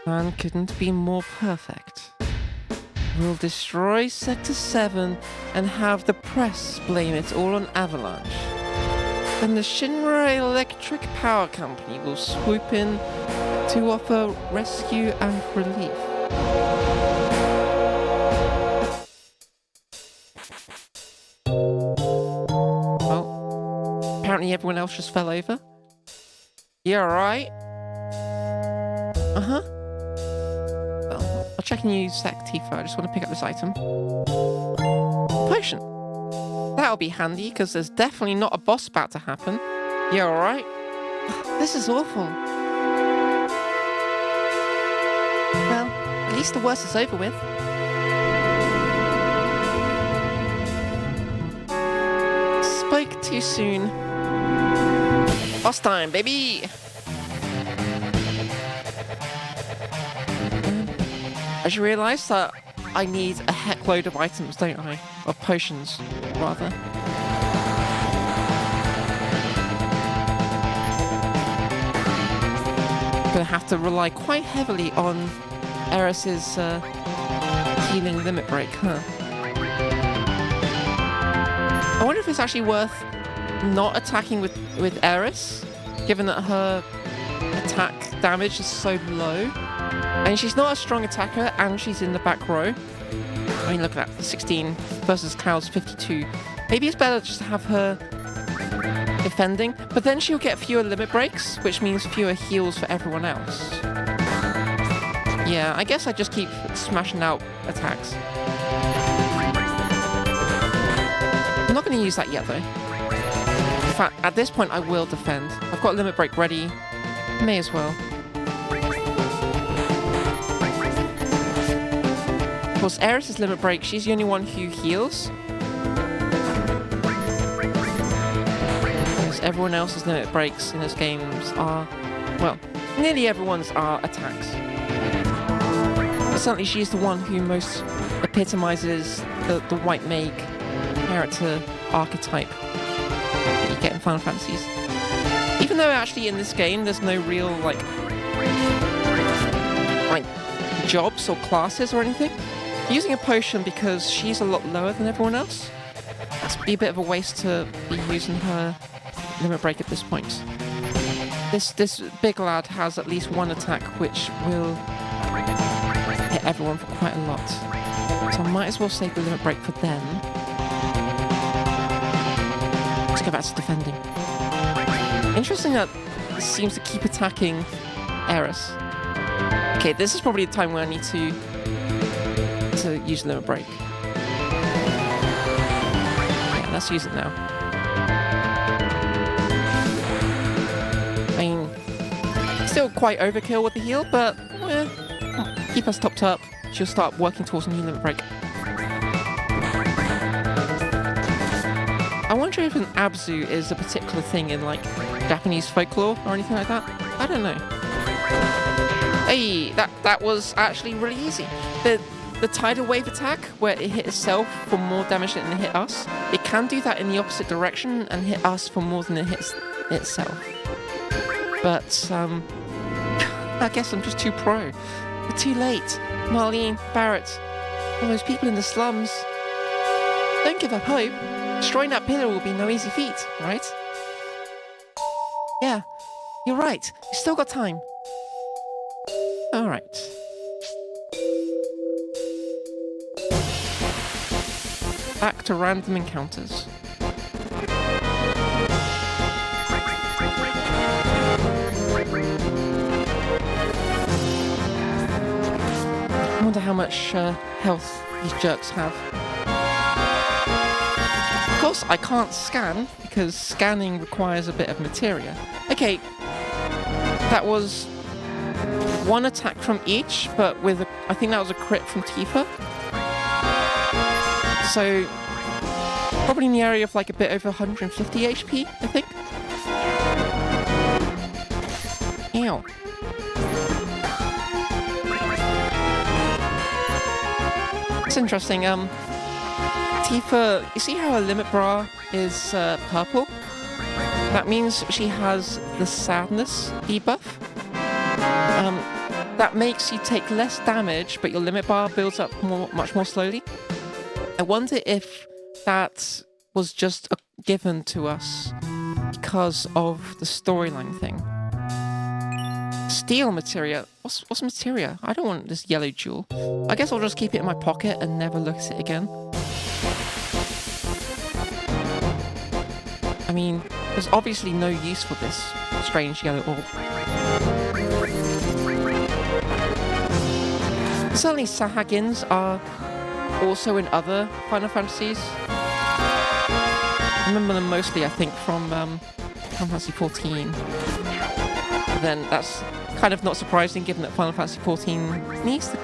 Man couldn't be more perfect. We'll destroy Sector 7 and have the press blame it all on Avalanche. Then the Shinra Electric Power Company will swoop in to offer rescue and relief. Well, apparently everyone else just fell over. You alright? Uh-huh. Well, I'll check in you sec, Tifa. I just want to pick up this item. Potion. That'll be handy, because there's definitely not a boss about to happen. You alright? This is awful. Well, at least the worst is over with. Spoke too soon. Boss time, baby! I just realised that I need a heck load of items, don't I? Of potions, rather. Gonna have to rely quite heavily on Eris's healing limit break, huh? I wonder if it's actually worth not attacking with Eris, given that her attack damage is so low. I mean, she's not a strong attacker, and she's in the back row. I mean, look at that, 16 versus Cloud's 52. Maybe it's better just to have her defending, but then she'll get fewer limit breaks, which means fewer heals for everyone else. Yeah, I guess I just keep smashing out attacks. I'm not going to use that yet, though. In fact, at this point, I will defend. I've got limit break ready. May as well. Of course, Eris's limit break, she's the only one who heals. Because everyone else's limit breaks in this games are, well, nearly everyone's are attacks. But certainly she's the one who most epitomizes the white mage character archetype that you get in Final Fantasies. Even though actually in this game there's no real like jobs or classes or anything. Using a potion because she's a lot lower than everyone else, it's be a bit of a waste to be using her limit break at this point. This big lad has at least one attack which will hit everyone for quite a lot. So I might as well save the limit break for them. Let's go back to defending. Interesting that it seems to keep attacking Eris. Okay, this is probably the time where I need to use limit break. Yeah, let's use it now. I mean, still quite overkill with the heal, but keep us topped up. She'll start working towards a new limit break. I wonder if an abzu is a particular thing in like Japanese folklore or anything like that. I don't know. Hey, that was actually really easy. The tidal wave attack, where it hit itself for more damage than it hit us, it can do that in the opposite direction and hit us for more than it hits itself. But, I guess I'm just too pro. But too late. Marlene, Barrett, all those people in the slums. Don't give up hope. Destroying that pillar will be no easy feat, right? Yeah. You're right. You still got time. All right. Back to random encounters. I wonder how much health these jerks have. Of course, I can't scan because scanning requires a bit of materia. Okay, that was one attack from each, but with I think that was a crit from Tifa. So probably in the area of like a bit over 150 HP, I think. Ew. It's interesting. Tifa, you see how her limit bar is purple? That means she has the sadness debuff. That makes you take less damage, but your limit bar builds up much more slowly. I wonder if that was just given to us because of the storyline thing. Steel materia. What's materia? I don't want this yellow jewel. I guess I'll just keep it in my pocket and never look at it again. I mean, there's obviously no use for this strange yellow orb. Certainly Sahagins are also in other Final Fantasies. I remember them mostly, I think, from Final Fantasy XIV. Then that's kind of not surprising given that Final Fantasy XIV needs to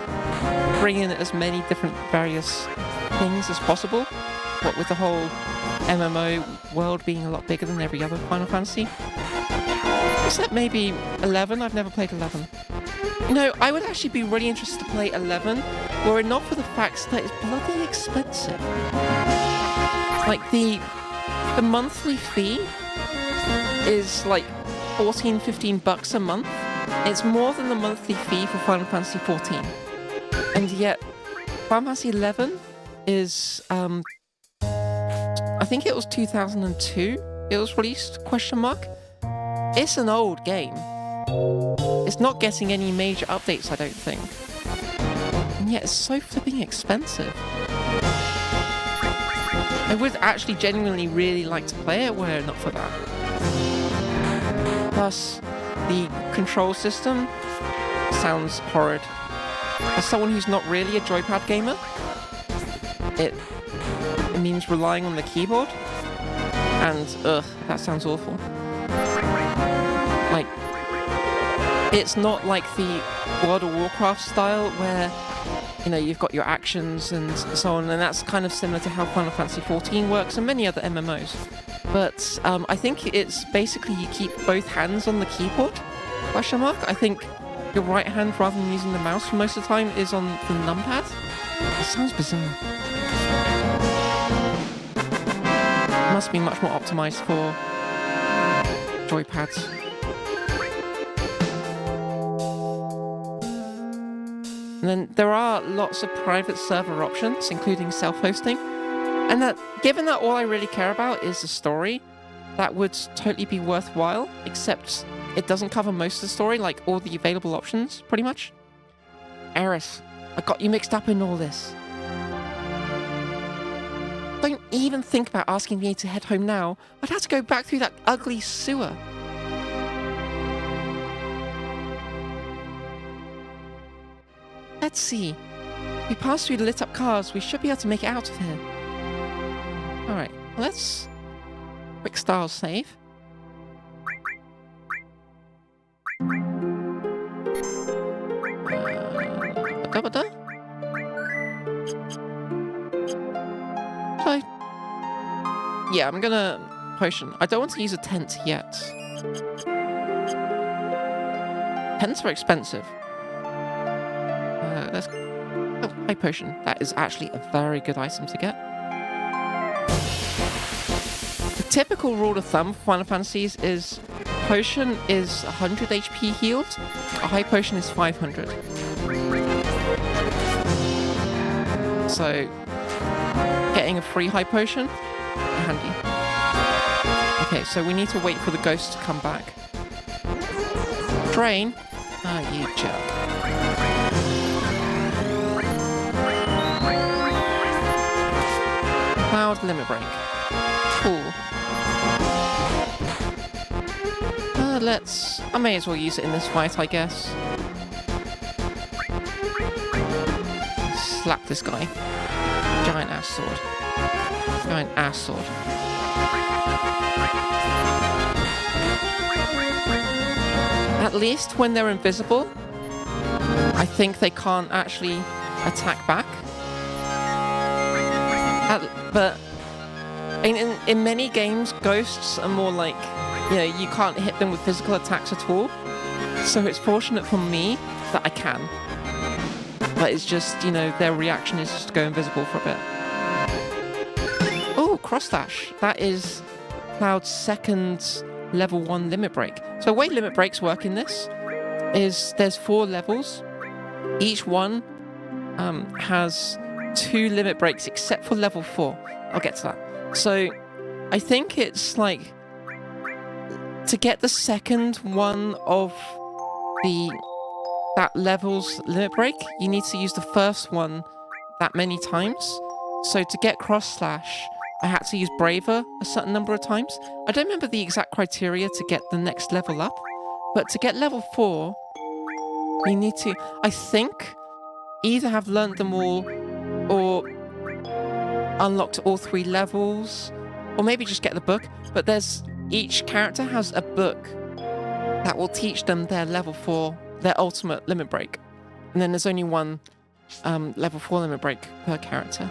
bring in as many different various things as possible. What with the whole MMO world being a lot bigger than every other Final Fantasy. Except maybe 11. I've never played 11. You know, I would actually be really interested to play 11 were it not for the fact that it's bloody expensive. Like, the monthly fee is like 14-15 bucks a month. It's more than the monthly fee for Final Fantasy XIV. And yet, Final Fantasy 11 is, I think it was 2002 it was released, question mark. It's an old game. It's not getting any major updates, I don't think. And yet it's so flipping expensive. I would actually genuinely really like to play it were it not for that. Plus, the control system sounds horrid. As someone who's not really a joypad gamer, it means relying on the keyboard. And, that sounds awful. Like, it's not like the World of Warcraft style where, you know, you've got your actions and so on, and that's kind of similar to how Final Fantasy XIV works and many other MMOs. But I think it's basically you keep both hands on the keyboard, question mark. I think your right hand, rather than using the mouse for most of the time, is on the numpad. It sounds bizarre. It must be much more optimized for joypads. And then there are lots of private server options, including self-hosting. And that, given that all I really care about is the story, that would totally be worthwhile, except it doesn't cover most of the story, like all the available options, pretty much. Eris, I got you mixed up in all this. Don't even think about asking me to head home now. I'd have to go back through that ugly sewer. Let's see. We passed through the lit up cars. We should be able to make it out of here. Alright, let's quick style save. So, yeah, I'm gonna potion. I don't want to use a tent yet. Tents are expensive. Let's. Oh, high potion. That is actually a very good item to get. The typical rule of thumb for Final Fantasies is potion is 100 HP healed, a high potion is 500. So, getting a free high potion, handy. Okay, so we need to wait for the ghost to come back. Drain? Oh, you jerk. Cloud Limit Break. Cool. I may as well use it in this fight, I guess. Slap this guy. Giant ass sword. Giant ass sword. At least when they're invisible, I think they can't actually attack back. But in many games, ghosts are more like, you can't hit them with physical attacks at all. So it's fortunate for me that I can. But it's just, their reaction is just to go invisible for a bit. Oh, cross dash. That is Cloud's second level 1 limit break. So the way limit breaks work in this is there's 4 levels. Each one has 2 limit breaks except for level 4. I'll get to that. So I think it's like to get the second one of that level's limit break, you need to use the first one that many times. So to get cross slash, I had to use Braver a certain number of times. I don't remember the exact criteria to get the next level up, but to get level 4, you need to, I think, either have learned them all or unlocked all 3 levels, or maybe just get the book. But each character has a book that will teach them their level 4, their ultimate limit break. And then there's only one level 4 limit break per character.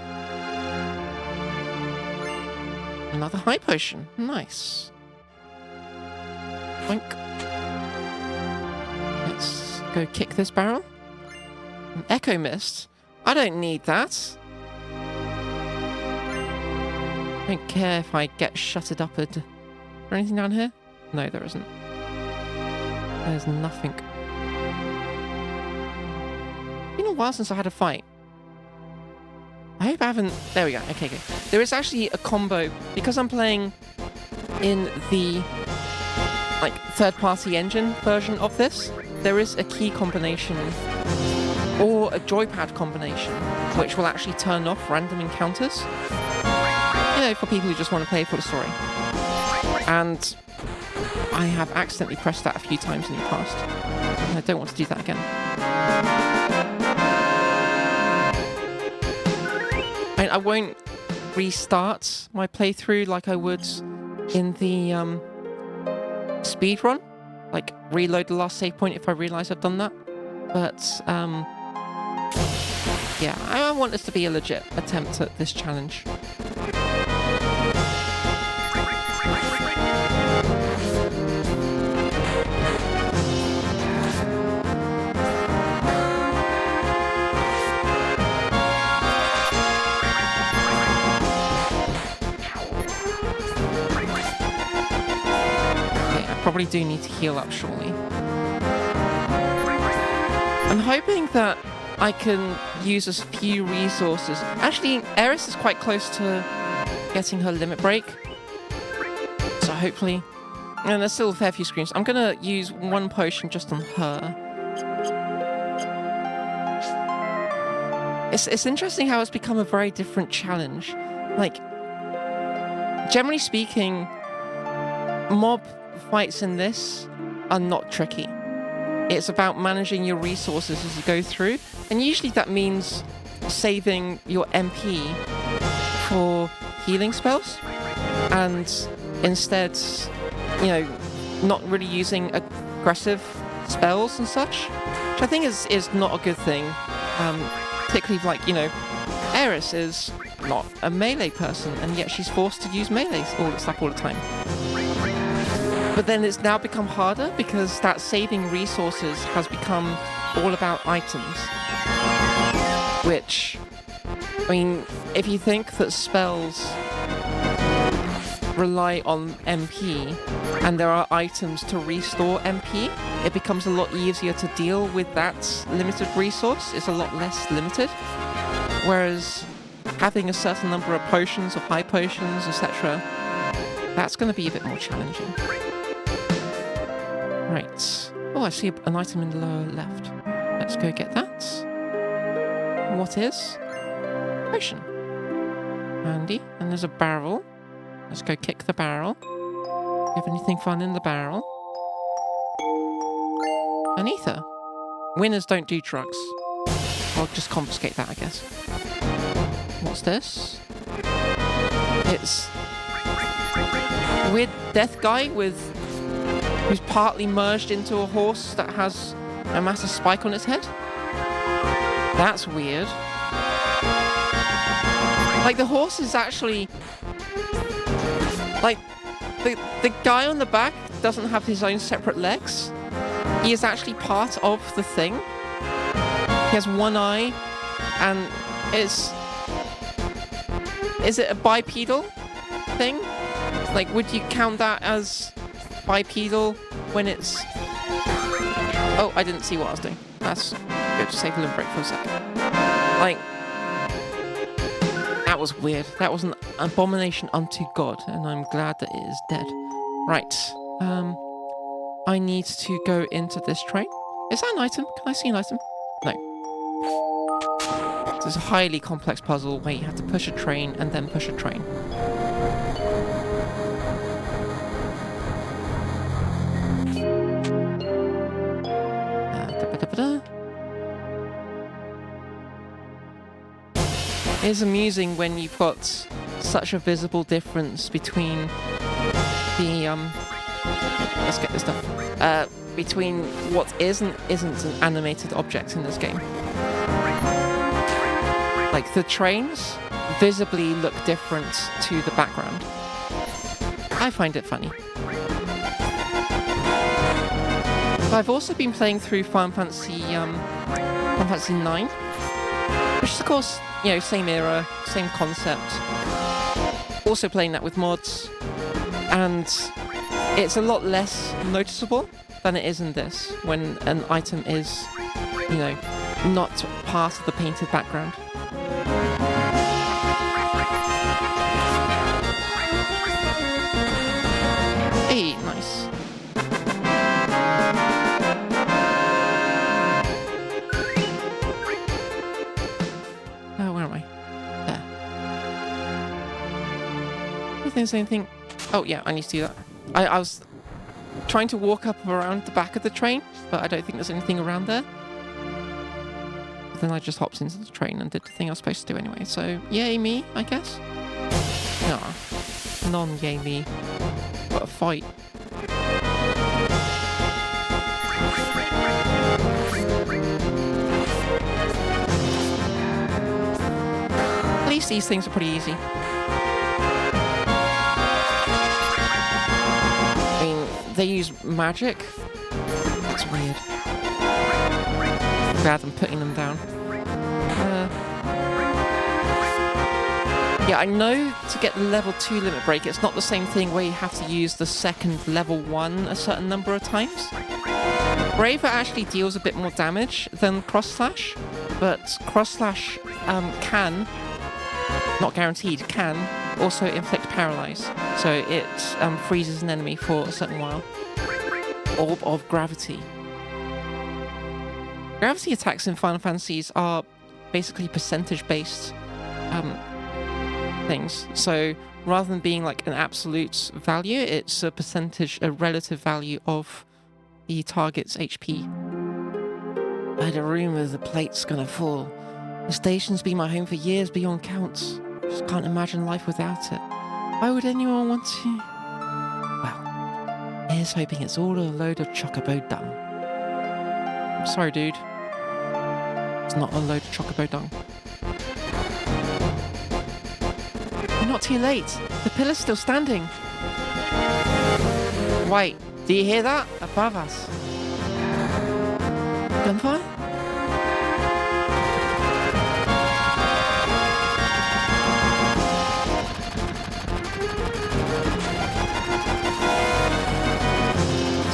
Another high potion. Nice. Boink. Let's go kick this barrel. An Echo Mist. I don't need that. I don't care if I get shutted up at... Is there anything down here? No, there isn't. There's nothing. It's been a while since I had a fight. I hope I haven't... There we go. Okay, good. There is actually a combo. Because I'm playing in the third-party engine version of this, there is a key combination or a joypad combination which will actually turn off random encounters. For people who just want to play for the story. And I have accidentally pressed that a few times in the past. And I don't want to do that again. I won't restart my playthrough like I would in the speedrun. Reload the last save point if I realise I've done that. But, yeah, I want this to be a legit attempt at this challenge. Probably do need to heal up shortly. I'm hoping that I can use a few resources. Actually, Eris is quite close to getting her limit break. So hopefully... And there's still a fair few screens. I'm going to use one potion just on her. It's interesting how it's become a very different challenge. Generally speaking, mob fights in this are not tricky. It's about managing your resources as you go through, and usually that means saving your MP for healing spells, and instead, not really using aggressive spells and such, which I think is not a good thing. Particularly Eris is not a melee person, and yet she's forced to use melee all the time. But then it's now become harder because that saving resources has become all about items. Which, if you think that spells rely on MP and there are items to restore MP, it becomes a lot easier to deal with that limited resource. It's a lot less limited. Whereas having a certain number of potions or high potions, etc., that's going to be a bit more challenging. Right. Oh, I see an item in the lower left. Let's go get that. What is? Potion. Handy. And there's a barrel. Let's go kick the barrel. Do you have anything fun in the barrel? An ether. Winners don't do drugs. I'll just confiscate that, I guess. What's this? It's a weird death guy who's partly merged into a horse that has a massive spike on its head. That's weird. Like, the horse is actually... Like, the guy on the back doesn't have his own separate legs. He is actually part of the thing. He has one eye, and is it a bipedal thing? Like, would you count that as bipedal when it's... Oh, I didn't see what I was doing. That's good. Just take a little break for a second. Like, that was weird. That was an abomination unto God, and I'm glad that it is dead. Right. I need to go into this train. Is that an item? Can I see an item? No. It's a highly complex puzzle where you have to push a train and then push a train. It is amusing when you've got such a visible difference between the let's get this done. Between what is and isn't an animated object in this game. Like, the trains visibly look different to the background. I find it funny. But I've also been playing through Final Fantasy 9, which is, of course, you know, same era, same concept. Also playing that with mods, and it's a lot less noticeable than it is in this, when an item is, you know, not part of the painted background. Hey, nice. Where am I? There. I think there's anything... Oh, yeah, I need to do that. I was trying to walk up around the back of the train, but I don't think there's anything around there. But then I just hopped into the train and did the thing I was supposed to do anyway. So, yay me, I guess? Nah. Non-yay me. What a fight. At least these things are pretty easy. I mean, they use magic. That's weird. Rather than putting them down. Yeah, I know to get the level 2 limit break, it's not the same thing where you have to use the second level 1 a certain number of times. Braver actually deals a bit more damage than Cross Slash, but Cross Slash can, not guaranteed, can also inflict Paralyze. So it freezes an enemy for a certain while. Orb of Gravity. Gravity attacks in Final Fantasies are basically percentage-based things. So rather than being like an absolute value, it's a percentage, a relative value of the target's HP. I had a rumour the plate's gonna fall. The station's been my home for years beyond counts. Just can't imagine life without it. Why would anyone want to? Well, here's hoping it's all a load of chocobo dung. I'm sorry, dude. It's not a load of chocobo dung. You're not too late. The pillar's still standing. Wait, do you hear that? Above us. Gunfire?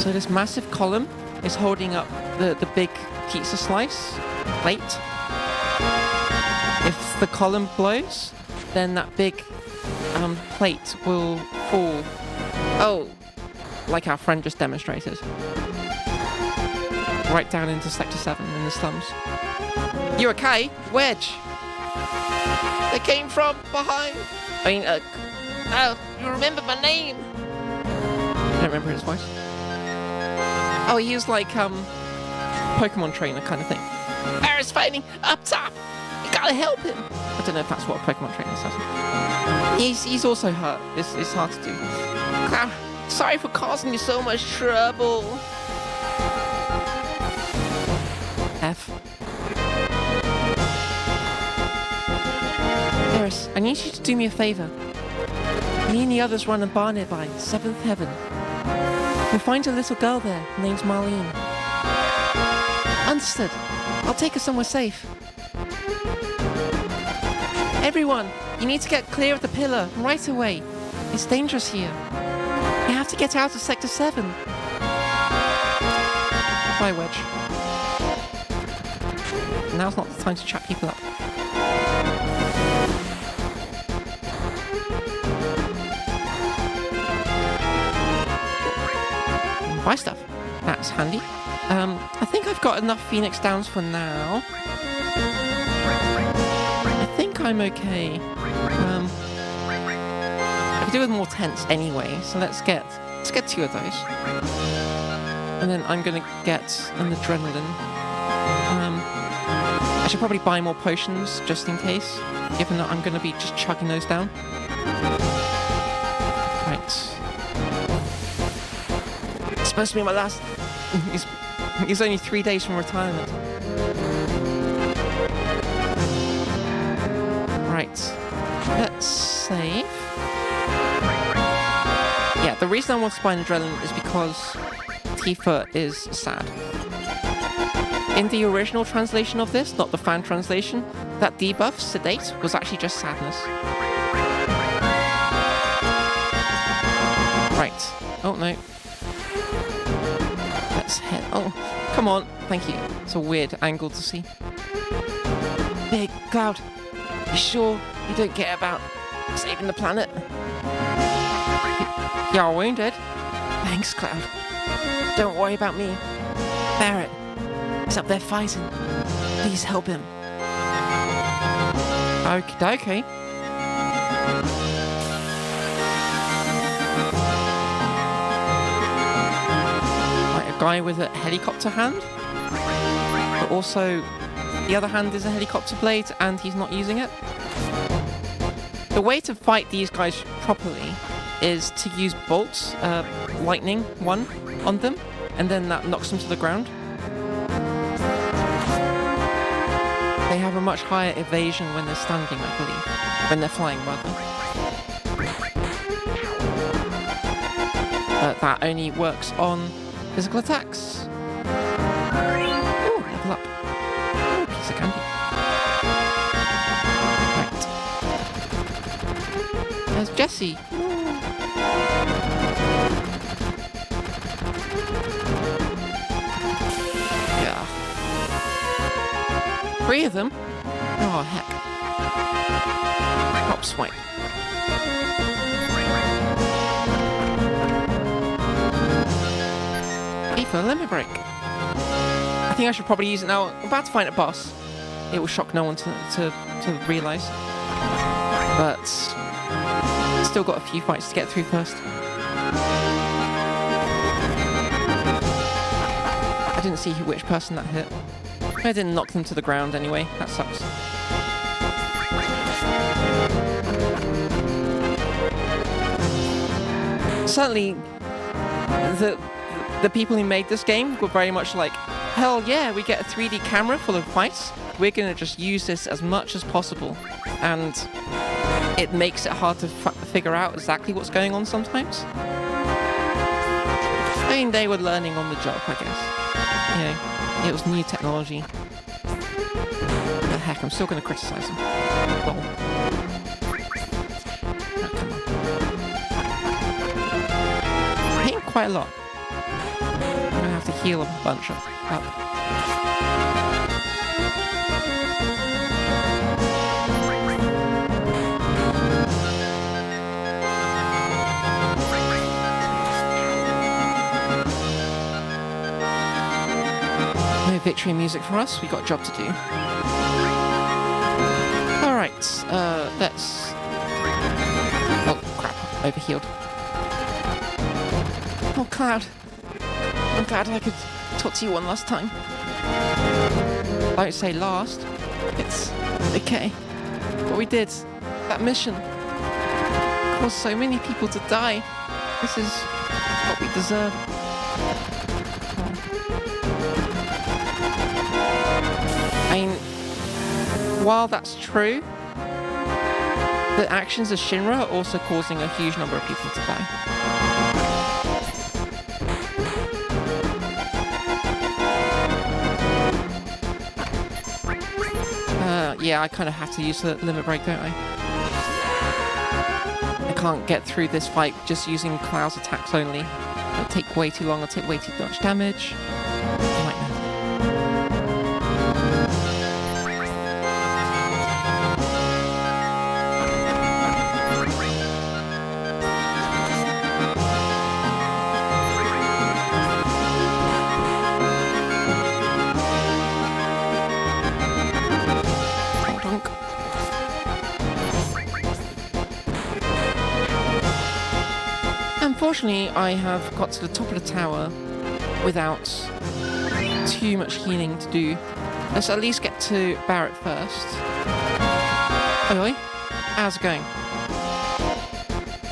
So this massive column is holding up the big pizza slice plate. If the column blows, then that big plate will fall. Oh, like our friend just demonstrated. right down into Sector 7 in the slums. You okay? Wedge! They came from behind! I mean, oh, you remember my name? I don't remember his voice. Oh, he was like, Pokemon trainer kind of thing. Barrett's fighting up top! You gotta help him! I don't know if that's what a Pokemon trainer says. He's also hurt. It's hard to do. Sorry for causing you so much trouble. F. Eris, I need you to do me a favor. Me and the others run a bar nearby, 7th Heaven. We'll find a little girl there, named Marlene. Understood. I'll take her somewhere safe. Everyone, you need to get clear of the pillar right away. It's dangerous here. You have to get out of Sector 7. Bye, Wedge. Now's not the time to chat people up. Buy stuff. That's handy. I think I've got enough Phoenix Downs for now. I think I'm okay. I could do with more tents anyway, so let's get 2 of those. And then I'm gonna get an adrenaline. I should probably buy more potions just in case, given that I'm gonna be just chugging those down. Right. It's supposed to be my last. He's only 3 days from retirement. Right. Let's save. Yeah, the reason I want to buy an adrenaline is because Tifa is sad. In the original translation of this, not the fan translation, that debuff, sedate, was actually just sadness. Right. Oh, no. Let's head... Oh, come on. Thank you. It's a weird angle to see. Big Cloud, you sure you don't care about saving the planet? You're wounded? Thanks, Cloud. Don't worry about me. Barrett, he's up there fighting. Please help him. Okay. Like a guy with a helicopter hand, but also the other hand is a helicopter blade and he's not using it. The way to fight these guys properly is to use bolts, lightning one on them, and then that knocks them to the ground. They have a much higher evasion when they're standing, I believe. When they're flying, rather. But that only works on physical attacks. Ooh, level up. Ooh, piece of candy. Right. There's Jessie. Yeah. 3 of them? Oh, heck. Hop swipe. Tifa, limit break. I think I should probably use it now. I'm about to find a boss. It will shock no one to realise. But still got a few fights to get through first. I didn't see which person that hit. I didn't knock them to the ground anyway. That sucks. Certainly, the people who made this game were very much like, hell yeah, we get a 3D camera full of fights. We're going to just use this as much as possible. And it makes it hard to figure out exactly what's going on sometimes. I mean, they were learning on the job, I guess. You know, it was new technology. But heck, I'm still going to criticize them. Lol. Oh, come on. I'm hitting quite a lot. I'm going to have to heal a bunch up. victory music for us. We got a job to do. Alright, let's... Oh, crap. Overhealed. Oh, Cloud. I'm glad I could talk to you one last time. I don't say last. It's okay. What we did, that mission, caused so many people to die. This is what we deserve. I mean, while that's true, the actions of Shinra are also causing a huge number of people to die. Yeah, I kind of have to use the limit break, don't I? I can't get through this fight just using Cloud's attacks only. It'll take way too long, it'll take way too much damage. Nightmare. Unfortunately, I have got to the top of the tower without too much healing to do. Let's at least get to Barrett first. Oi, how's it going?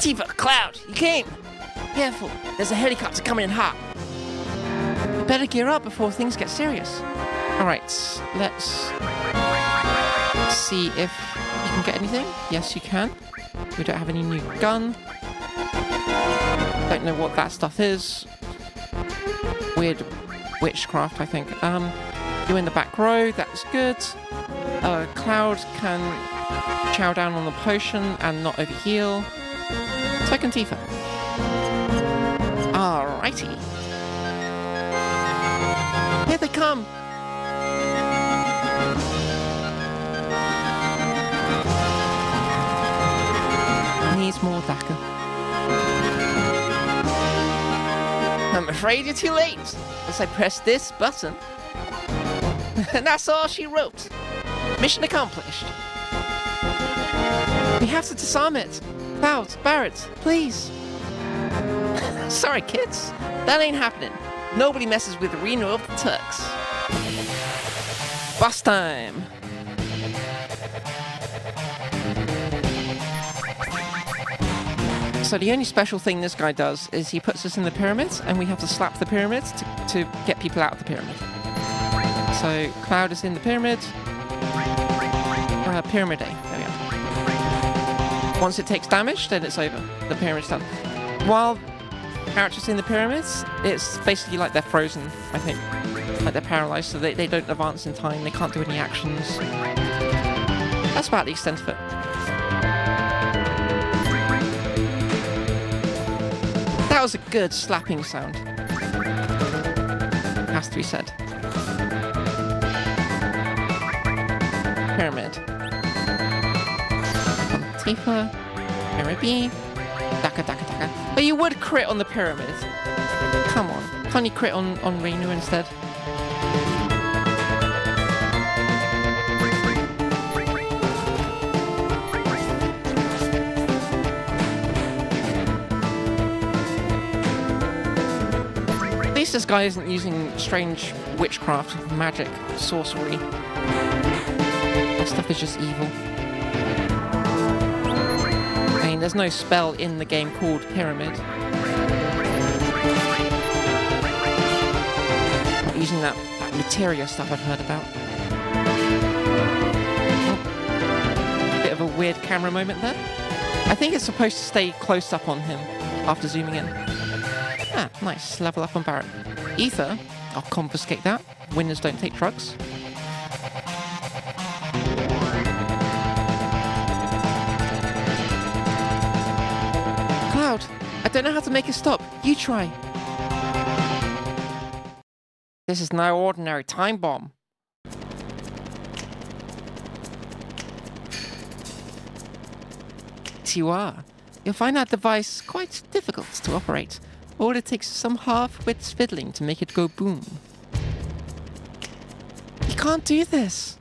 Tifa, Cloud, you came! Careful, there's a helicopter coming in hot. You better gear up before things get serious. Alright, let's see if you can get anything. Yes, you can. We don't have any new gun. Don't know what that stuff is. Weird witchcraft, I think. You're in the back row, that's good. Cloud can chow down on the potion and not overheal. So can Tifa. Alrighty. Here they come! Needs more Daka. I'm afraid you're too late, as I pressed this button. And that's all she wrote. Mission accomplished. We have to disarm it. Cloud, Barrett, please. Sorry, kids. That ain't happening. Nobody messes with Reno of the Turks. Boss time. So the only special thing this guy does is he puts us in the pyramids, and we have to slap the pyramids to get people out of the pyramid. So Cloud is in the pyramid. Pyramid A. There we are. Once it takes damage, then it's over. The pyramid's done. While characters in the pyramids, it's basically like they're frozen, I think. Like they're paralyzed, so they don't advance in time. They can't do any actions. That's about the extent of it. That was a good slapping sound. Has to be said. Pyramid. Tifa. Pyramid B. Daka, Daka, Daka. But you would crit on the pyramid. Come on. Can't you crit on Reinu instead? At least this guy isn't using strange witchcraft, magic, sorcery. That stuff is just evil. I mean, there's no spell in the game called Pyramid. Not using that materia stuff I've heard about. Oh. Bit of a weird camera moment there. I think it's supposed to stay close up on him after zooming in. Ah, nice. Level up on Barrett. Ether, I'll confiscate that. Winners don't take drugs. Cloud, I don't know how to make it stop. You try. This is no ordinary time bomb. Yes, you are. You'll find that device quite difficult to operate. All it takes is some half-wit fiddling to make it go boom. can't do this.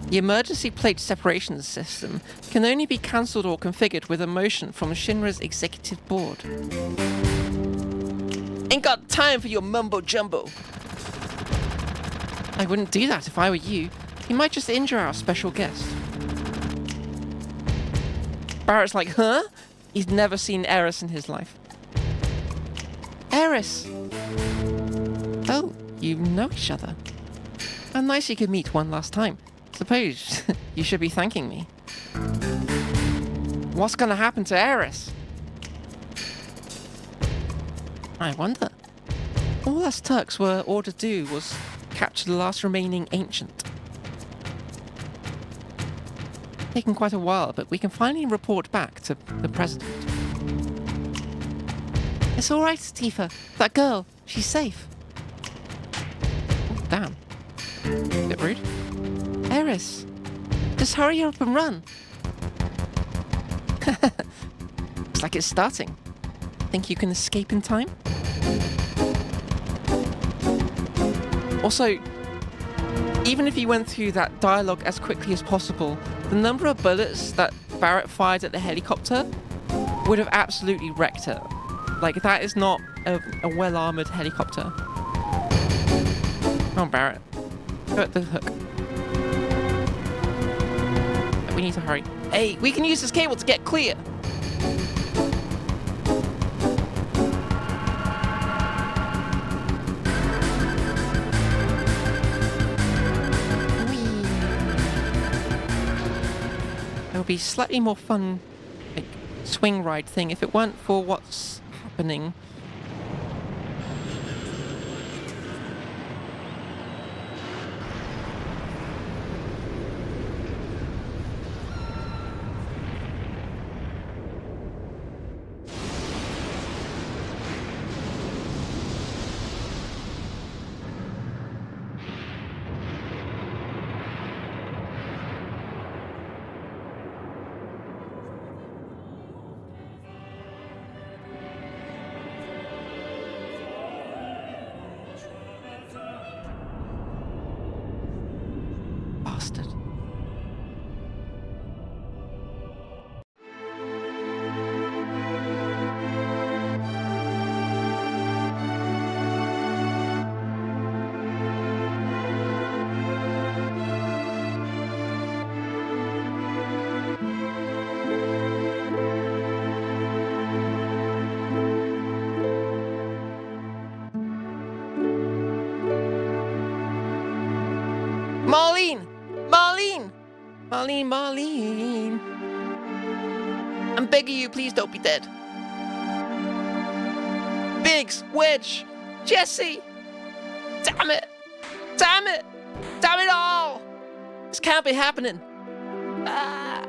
The emergency plate separation system can only be cancelled or configured with a motion from Shinra's executive board. Ain't got time for your mumbo jumbo. I wouldn't do that if I were you. You might just injure our special guest. Barrett's like, huh? He's never seen Eris in his life. Eris! Oh, you know each other. How nice you could meet one last time. Suppose you should be thanking me. What's gonna happen to Eris? I wonder. All us Turks were ordered to do was capture the last remaining ancient. Taken quite a while, but we can finally report back to the president. It's all right, Tifa. That girl, she's safe. Oh, damn. Bit rude. Eris, just hurry up and run. Looks like it's starting. Think you can escape in time? Also, even if you went through that dialogue as quickly as possible, the number of bullets that Barrett fired at the helicopter would have absolutely wrecked it. Like, that is not a well-armored helicopter. Come on, Barrett. Go at the hook. We need to hurry. Hey, we can use this cable to get clear. It would be slightly more fun, like, swing ride thing if it weren't for what's happening. Bastard. Marlene! Marlene! Marlene, Marlene! I'm begging you, please don't be dead. Biggs, Wedge, Jesse! Damn it! Damn it! Damn it all! This can't be happening. Ah.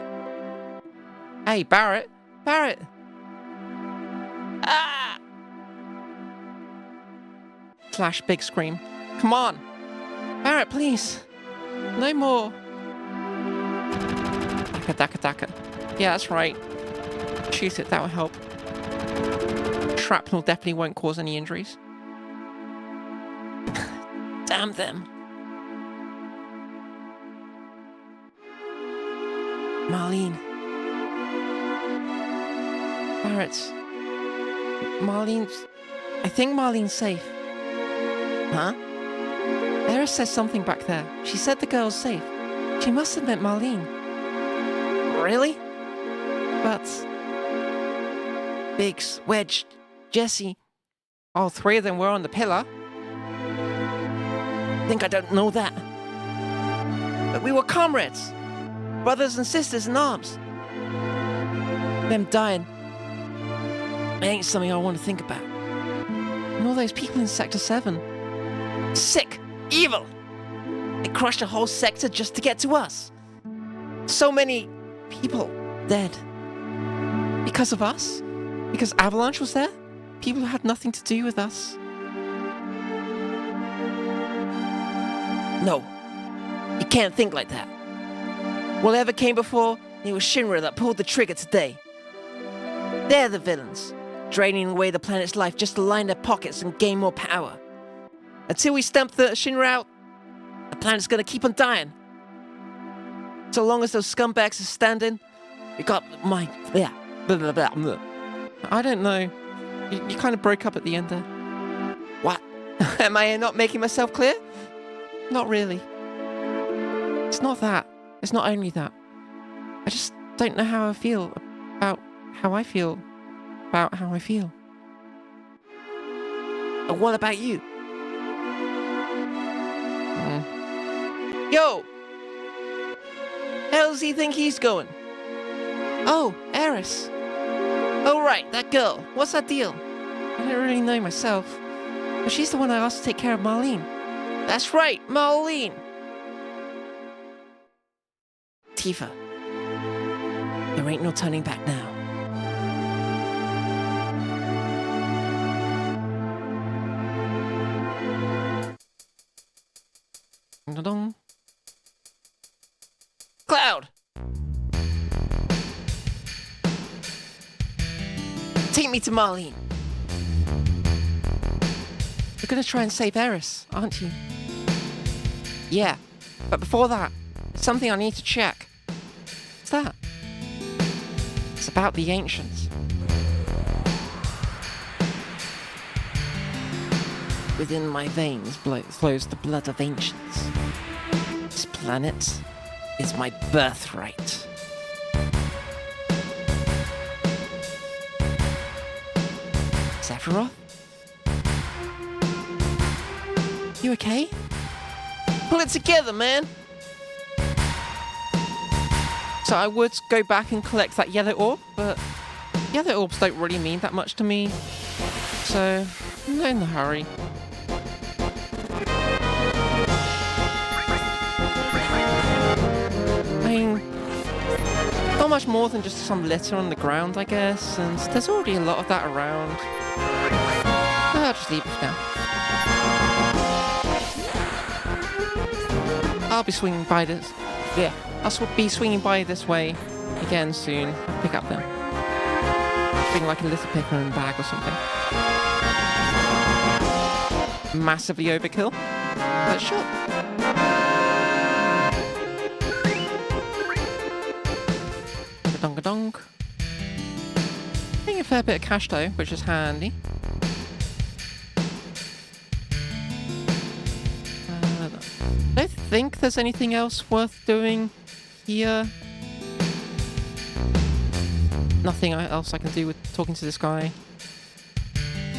Hey, Barrett! Barrett! Ah! Slash big scream. Come on! Barrett, please! No more. Daka, daka, daka. Yeah, that's right. Shoot it, that will help. Shrapnel definitely won't cause any injuries. Damn them. Marlene. Barrett. Marlene's... I think Marlene's safe. Huh? Eris says something back there. She said the girl's safe. She must have meant Marlene. Really? But... Biggs, Wedge, Jesse... all three of them were on the pillar. Think I don't know that. But we were comrades. Brothers and sisters in arms. Them dying. It ain't something I want to think about. And all those people in Sector 7. Sick. Evil! They crushed a whole sector just to get to us. So many people dead. Because of us? Because Avalanche was there? People who had nothing to do with us. No. You can't think like that. Whatever came before, it was Shinra that pulled the trigger today. They're the villains, draining away the planet's life just to line their pockets and gain more power. Until we stamp the Shinra out, the planet's gonna keep on dying. So long as those scumbags are standing, we got my... Yeah. Blah, blah, blah, blah. I don't know. You kind of broke up at the end there. What? Am I not making myself clear? Not really. It's not that. It's not only that. I just don't know how I feel about how I feel about how I feel. And what about you? Yo! How's he think he's going? Oh, Eris. Oh right, that girl. What's that deal? I don't really know myself. But she's the one I asked to take care of Marlene. That's right, Marlene! Tifa. There ain't no turning back now. Dong. Cloud! Take me to Marlene. You're gonna try and save Eris, aren't you? Yeah, but before that, there's something I need to check. What's that? It's about the ancients. Within my veins flows the blood of ancients. This planet is my birthright. Sephiroth? You okay? Pull it together, man! So I would go back and collect that yellow orb, but yellow orbs don't really mean that much to me. So, I'm not in a hurry. I mean, not much more than just some litter on the ground, I guess, and there's already a lot of that around. I'll just leave it for now. I'll be swinging by this. Yeah, I'll be swinging by this way again soon. I'll pick up them. Bring like a litter picker in a bag or something. Massively overkill, but sure. Donk. Getting a fair bit of cash though, which is handy. I don't think there's anything else worth doing here. Nothing else I can do with talking to this guy.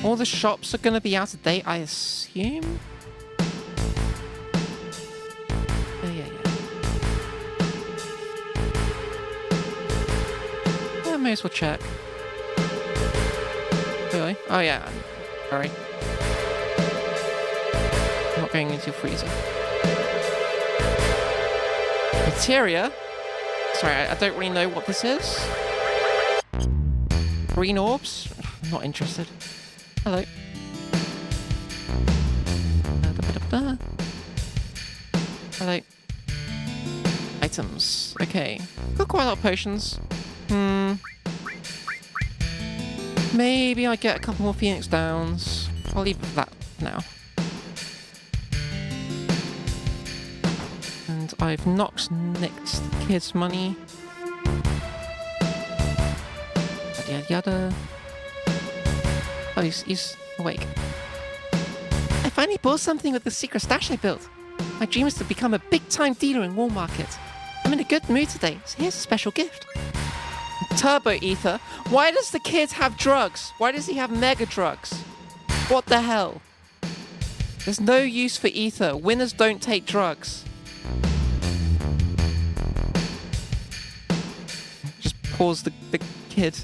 All the shops are going to be out of date, I assume? Yeah. I may as well check. Really? Oh yeah, sorry. I'm not going into your freezer. Materia? Sorry, I don't really know what this is. Green orbs? Not interested. Hello. Hello. Items. Okay. Got quite a lot of potions. Maybe I get a couple more Phoenix Downs. I'll leave it for that now. And I've nicked the kid's money. Yada yada. Oh, he's awake. I finally bought something with the secret stash I built. My dream is to become a big-time dealer in Wall Market. I'm in a good mood today, so here's a special gift. Turbo Ether? Why does the kid have drugs? Why does he have mega drugs? What the hell? There's no use for Ether. Winners don't take drugs. Just pause the kid.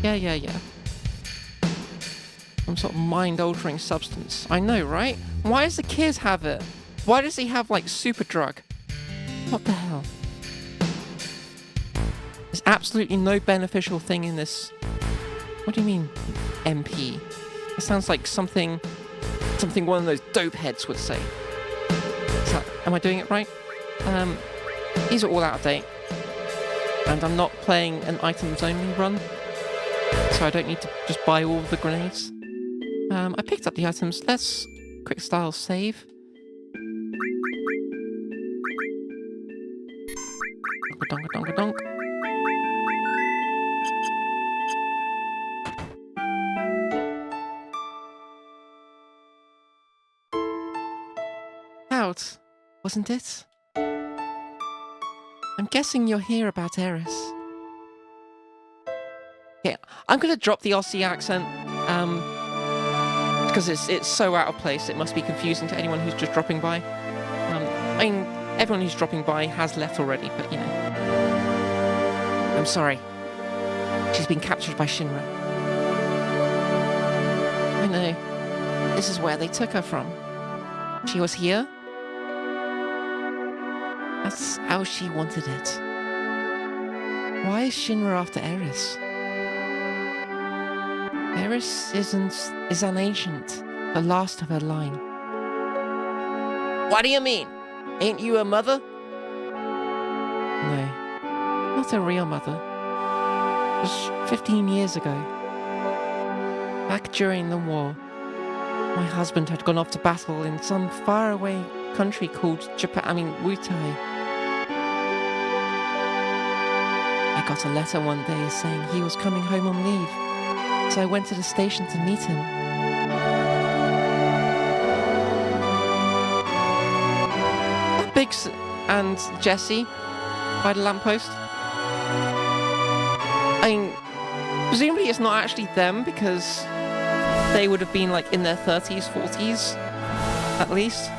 Yeah. Some sort of mind-altering substance. I know, right? Why does the kid have it? Why does he have, like, super drug? What the hell? There's absolutely no beneficial thing in this. What do you mean, MP? It sounds like something one of those dope heads would say. Am I doing it right? These are all out of date. And I'm not playing an items only run. So I don't need to just buy all of the grenades. I picked up the items. Let's quick style save. Donk donk donk. Out, wasn't it? I'm guessing you're here about Eris. Okay, I'm gonna drop the Aussie accent, because it's so out of place. It must be confusing to anyone who's just dropping by. I mean, everyone who's dropping by has left already, but you know. I'm sorry. She's been captured by Shinra. I know. This is where they took her from. She was here. That's how she wanted it. Why is Shinra after Eris? Eris is an ancient, the last of her line. What do you mean? Ain't you a mother? No, not a real mother. It was 15 years ago. Back during the war, my husband had gone off to battle in some faraway country called Wutai. I got a letter one day saying he was coming home on leave, so I went to the station to meet him. Biggs and Jesse by the lamppost. I mean, presumably it's not actually them because they would have been like in their 30s, 40s at least.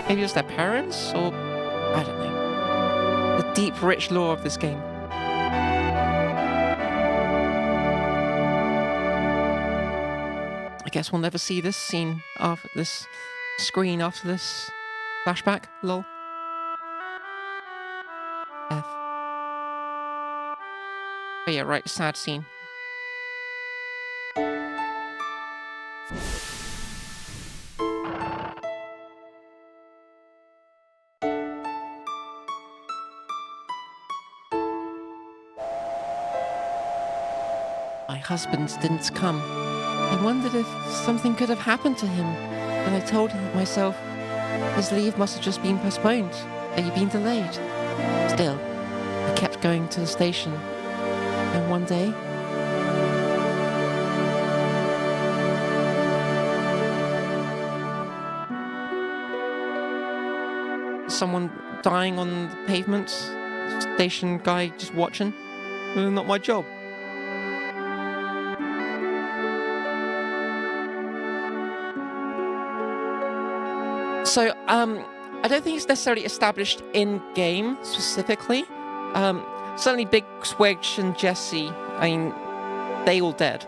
Maybe it was their parents or I don't know. The deep, rich lore of this game. I guess we'll never see this scene after this screen after this flashback. Lol. F. Oh yeah, right, sad scene. My husband didn't come. I wondered if something could have happened to him, and I told myself his leave must have just been postponed, maybe been delayed. Still, I kept going to the station, and one day, someone dying on the pavement, station guy just watching. Not my job. So, I don't think it's necessarily established in-game specifically. Certainly Big Swedge and Jesse, I mean, they all dead.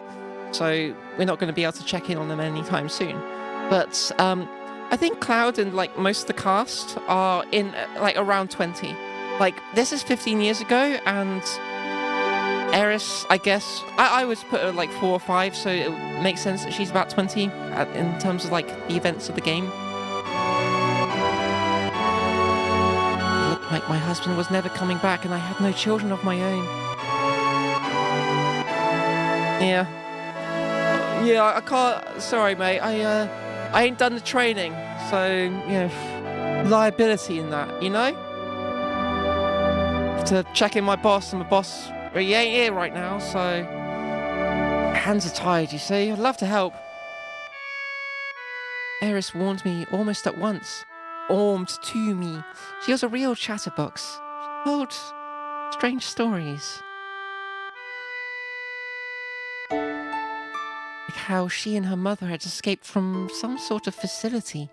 So we're not going to be able to check in on them anytime soon. But I think Cloud and like most of the cast are in like around 20. Like this is 15 years ago, and Eris, I guess, I would put her like 4 or 5, so it makes sense that she's about 20 in terms of like the events of the game. Like my husband was never coming back and I had no children of my own. Yeah, I can't, sorry mate, I ain't done the training, so, you know, liability in that, you know? To check in my boss, and my boss, he ain't here right now, so hands are tied, you see. I'd love to help. Eris warned me almost at once. Ormed to me. She was a real chatterbox. She told strange stories. Like how she and her mother had escaped from some sort of facility.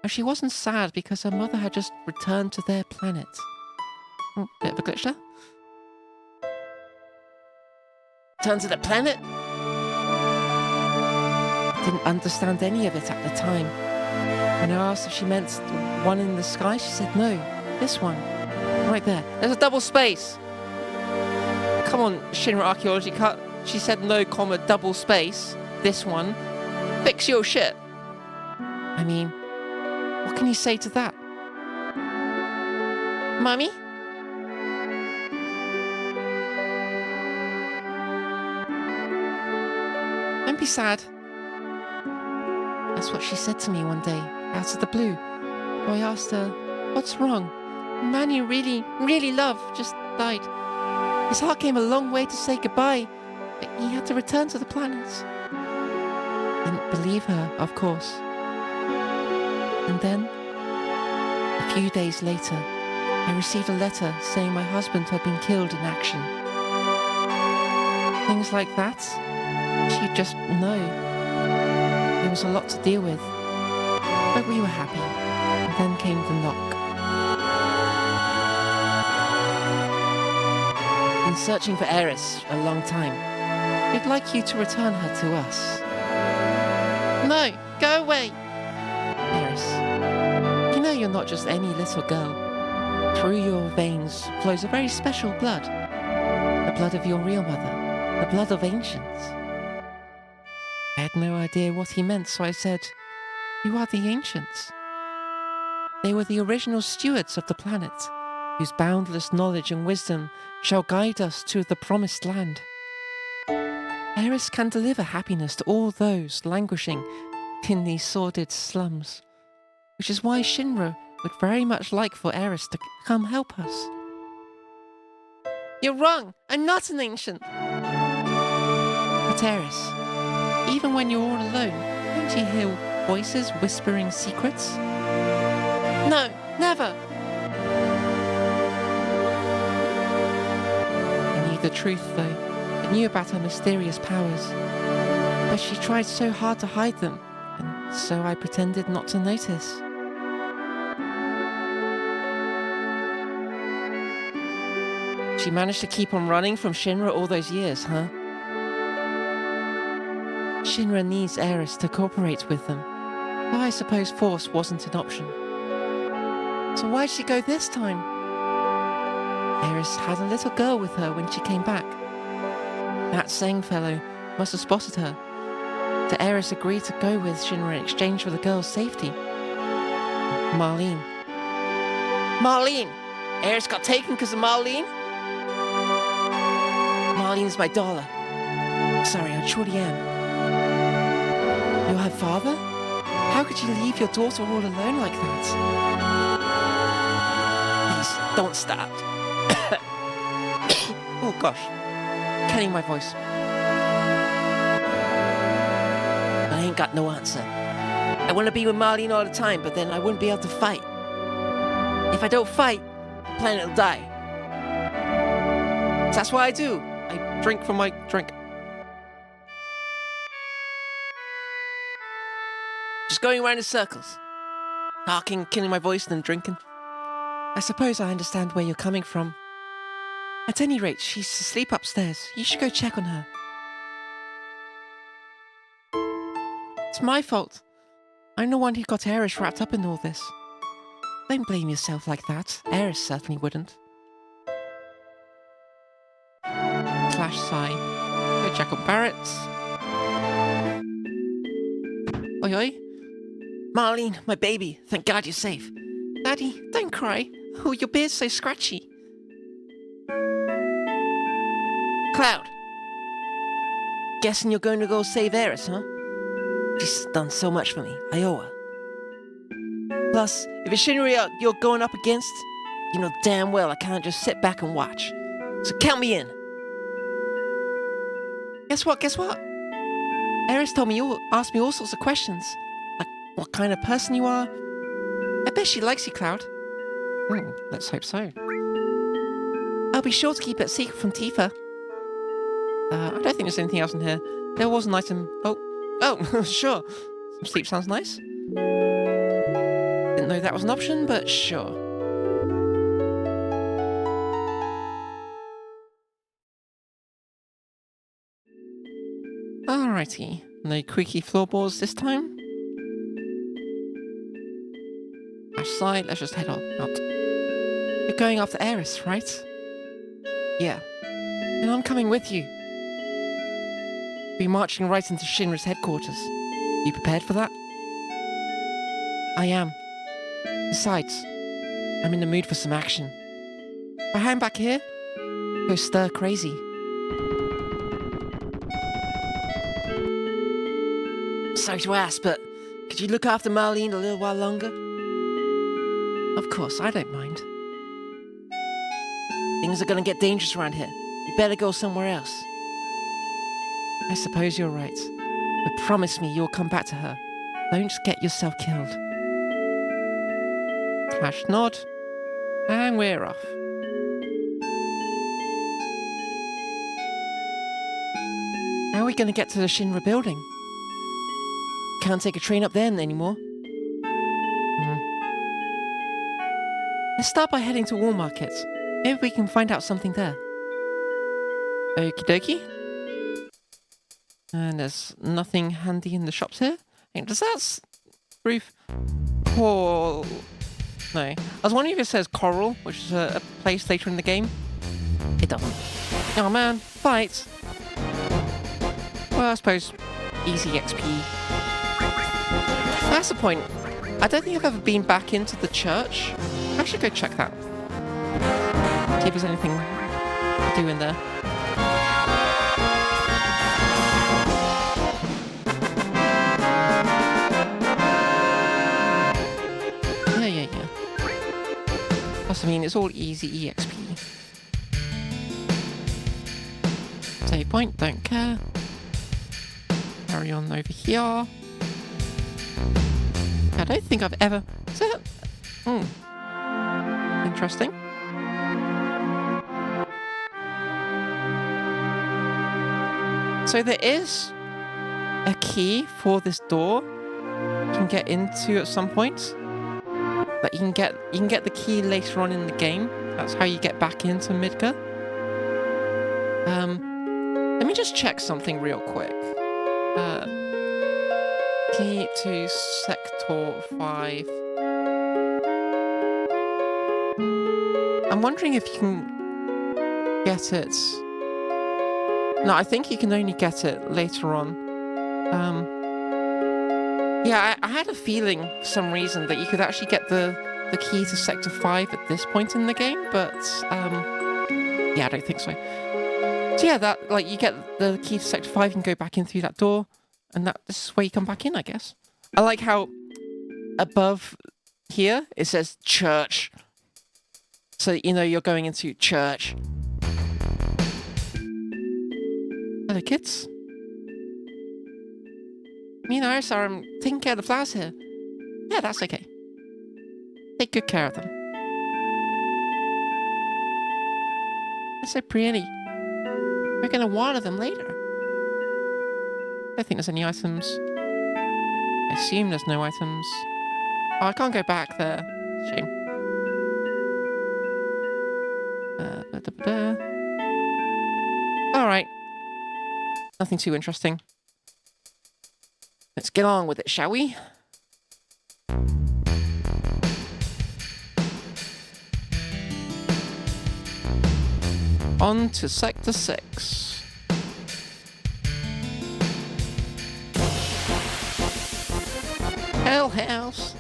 And she wasn't sad because her mother had just returned to their planet. Oh, bit of a glitch there. Return to the planet? I didn't understand any of it at the time. When I asked if she meant the one in the sky, she said no, this one. Right there. There's a double space. Come on, Shinra Archaeology Cut. She said no, comma, double space. This one. Fix your shit. I mean, what can you say to that? Mummy? Don't be sad. That's what she said to me one day, out of the blue. So I asked her, what's wrong? The man you really, really love just died. His heart came a long way to say goodbye, but he had to return to the planets. Didn't believe her, of course. And then, a few days later, I received a letter saying my husband had been killed in action. Things like that, she'd just know. It was a lot to deal with, but we were happy. And then came the knock. Been searching for Eris a long time. We'd like you to return her to us. No, go away! Eris, you know you're not just any little girl. Through your veins flows a very special blood. The blood of your real mother. The blood of ancients. I had no idea what he meant, so I said, you are the ancients. They were the original stewards of the planet, whose boundless knowledge and wisdom shall guide us to the promised land. Eris can deliver happiness to all those languishing in these sordid slums, which is why Shinra would very much like for Eris to come help us. You're wrong! I'm not an ancient! But Eris, even when you're all alone, don't you hear voices whispering secrets? No, never! I knew the truth, though. I knew about her mysterious powers. But she tried so hard to hide them, and so I pretended not to notice. She managed to keep on running from Shinra all those years, huh? Shinra needs Eris to cooperate with them, though I suppose force wasn't an option. So why'd she go this time? Eris had a little girl with her when she came back. That Seng fellow must have spotted her. So Eris agreed to go with Shinra in exchange for the girl's safety. Marlene. Marlene! Eris got taken because of Marlene? Marlene's my dollar. Sorry, I truly am. You're her father? How could you leave your daughter all alone like that? Please, don't start. Oh gosh, killing my voice. I ain't got no answer. I want to be with Marlene all the time, but then I wouldn't be able to fight. If I don't fight, the planet will die. So that's what I do. I drink from my drink. Just going around in circles. Talking, killing my voice, and then drinking. I suppose I understand where you're coming from. At any rate, she's asleep upstairs. You should go check on her. It's my fault. I'm the one who got Eris wrapped up in all this. Don't blame yourself like that. Eris certainly wouldn't. Slash sigh. Go check on Barrett. Oi oi. Marlene, my baby. Thank God you're safe. Daddy, don't cry. Oh, your beard's so scratchy. Cloud. Guessing you're going to go save Eris, huh? She's done so much for me. I owe her. Plus, if it's Shinra you're going up against, you know damn well I can't just sit back and watch. So count me in. Guess what? Eris told me asked me all sorts of questions. Like what kind of person you are. I bet she likes you, Cloud. Let's hope so. I'll be sure to keep it secret from Tifa. I don't think there's anything else in here. There was an item. Oh, sure. Some sleep sounds nice. Didn't know that was an option, but sure. Alrighty. No creaky floorboards this time. Side, let's just head on out. You're going after Eris, right? Yeah. And I'm coming with you. Be marching right into Shinra's headquarters. You prepared for that? I am. Besides, I'm in the mood for some action. If I hang back here, go stir crazy. Sorry to ask, but Could you look after Marlene a little while longer? Of course, I don't mind. Things are gonna get dangerous around here. You better go somewhere else. I suppose you're right. But promise me you'll come back to her. Don't get yourself killed. Flash nod. And we're off. How are we gonna get to the Shinra building? Can't take a train up there anymore. Let's start by heading to Wall Market. Maybe we can find out something there. Okie dokie. And there's nothing handy in the shops here. Hey, does that roof? Coral? No. I was wondering if it says Coral, which is a place later in the game. It doesn't. Oh man, fight. Well, I suppose easy XP. That's the point. I don't think I've ever been back into the church. I should go check that. See if there's anything to do in there. Yeah. Plus, I mean, it's all easy EXP. Save point, don't care. Carry on over here. I don't think I've ever... Is that... Interesting. So there is a key for this door you can get into at some point. But you can get the key later on in the game. That's how you get back into Midgar. Let me just check something real quick. Key to Sector 5. I'm wondering if you can get it... No, I think you can only get it later on. Yeah, I had a feeling for some reason that you could actually get the key to Sector 5 at this point in the game, but yeah, I don't think so. So yeah, that like you get the key to Sector 5, you can go back in through that door, and this is where you come back in, I guess. I like how above here it says church, so that you know you're going into church. Hello, kids. Me and Iris are taking care of the flowers here. Yeah, that's okay. Take good care of them. They're so pretty. We're gonna water them later. I don't think there's any items. I assume there's no items. Oh, I can't go back there. Shame. Alright. Nothing too interesting. Let's get on with it, shall we? On to Sector 6. Hell House.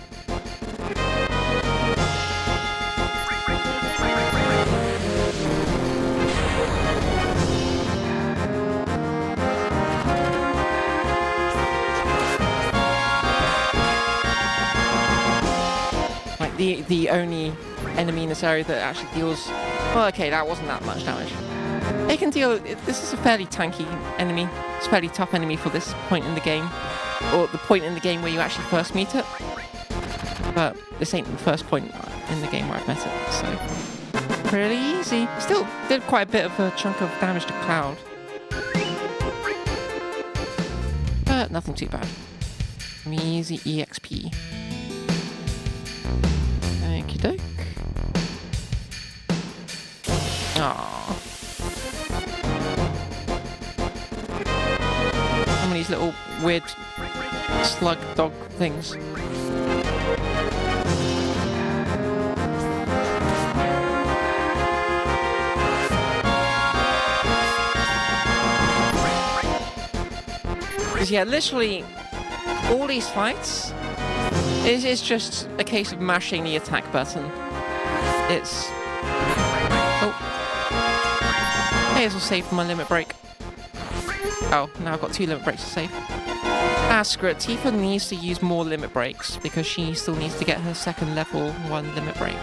Like the only enemy in this area that actually deals... Well, okay, that wasn't that much damage. They can deal... This is a fairly tanky enemy. It's a fairly tough enemy for this point in the game. Or the point in the game where you actually first meet it. But this ain't the first point in the game where I've met it, so... Pretty easy. Still did quite a bit of a chunk of damage to Cloud. But nothing too bad. Easy EXP. Okie doke. Aww. Some of these little weird slug dog things. Because yeah, literally all these fights is just a case of mashing the attack button. It's... Oh. May as well save for my limit break. Oh, now I've got 2 limit breaks to save. Screw it. Tifa needs to use more limit breaks because she still needs to get her second level 1 limit break.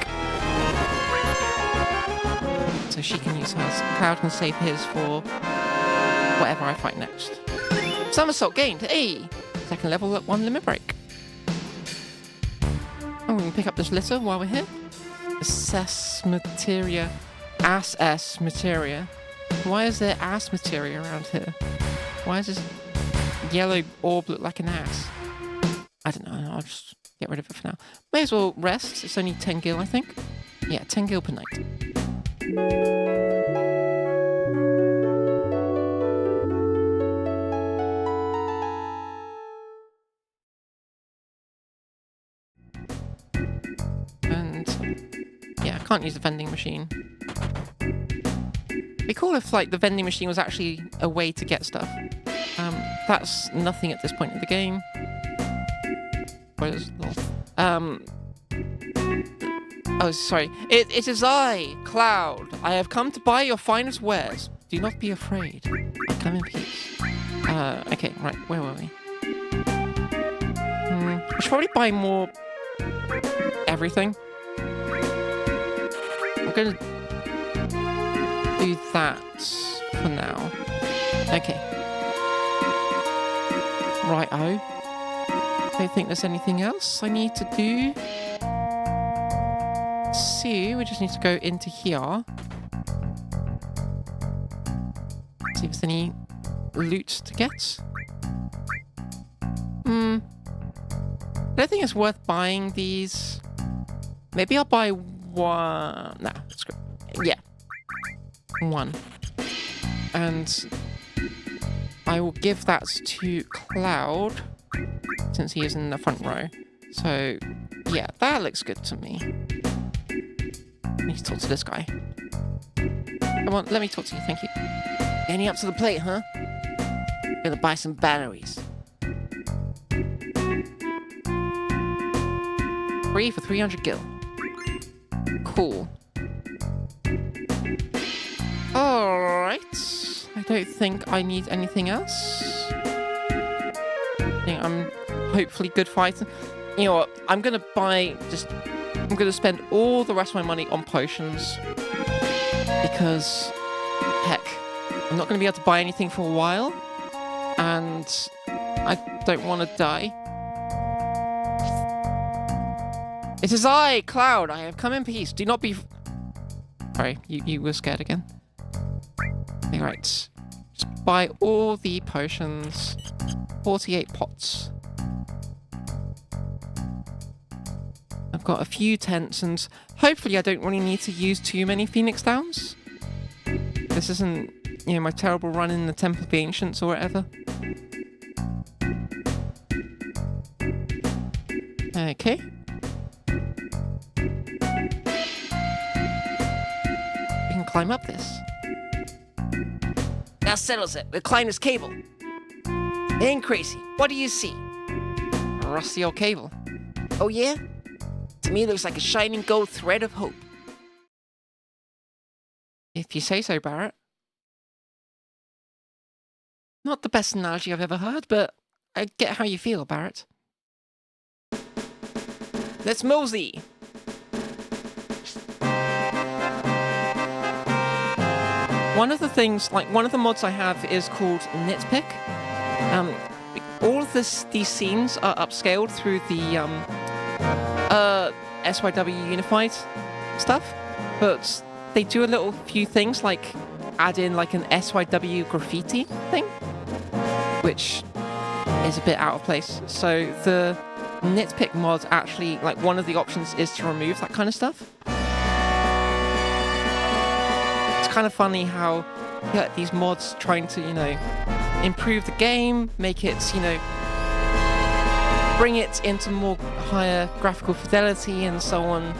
So she can use hers. Cloud can save his for whatever I fight next. Somersault gained. Hey! Second level 1 limit break. Oh, we can pick up this litter while we're here. Assess materia. Ass materia. Why is there ass materia around here? Why is this yellow orb look like an ass? I don't know. I'll just get rid of it for now. May as well rest. It's only 10 gil, I think. Yeah, 10 gil per night. Yeah, I can't use the vending machine. It'd be cool if, like, the vending machine was actually a way to get stuff. That's nothing at this point in the game. Oh, sorry. It is I, Cloud. I have come to buy your finest wares. Do not be afraid. I come in peace. Okay, right. Where were we? I should probably buy more everything. I'm gonna do that for now. Okay. Right-o. Don't think there's anything else I need to do. So, we just need to go into here. See if there's any loot to get. I don't think it's worth buying these. Maybe I'll buy one. Nah, screw it. Yeah. One. And I will give that to Cloud, since he is in the front row. So, yeah, that looks good to me. I need to talk to this guy. Come on, let me talk to you, thank you. Getting up to the plate, huh? Gonna buy some batteries. Free for 300 gil. Cool. Alright. I don't think I need anything else. I think I'm hopefully good fighter. You know what? I'm gonna spend all the rest of my money on potions. Because, heck, I'm not gonna be able to buy anything for a while. And I don't want to die. It is I, Cloud. I have come in peace. Do not be... Sorry, you were scared again. Alright. Just buy all the potions. 48 pots. I've got a few tents, and hopefully I don't really need to use too many Phoenix Downs. This isn't, you know, my terrible run in the Temple of the Ancients or whatever. Okay. We can climb up this. That settles it. We'll climb this cable. Ain't crazy. What do you see? A rusty old cable. Oh yeah? To me it looks like a shining gold thread of hope. If you say so, Barrett. Not the best analogy I've ever heard, but I get how you feel, Barrett. Let's mosey! One of the things, like one of the mods I have is called Nitpick. All of these scenes are upscaled through the SYW Unified stuff, but they do a little few things like add in like an SYW graffiti thing, which is a bit out of place. So the Nitpick mod actually, like one of the options is to remove that kind of stuff. It's kind of funny how you get these mods trying to, you know, improve the game, make it, you know, bring it into more higher graphical fidelity and so on,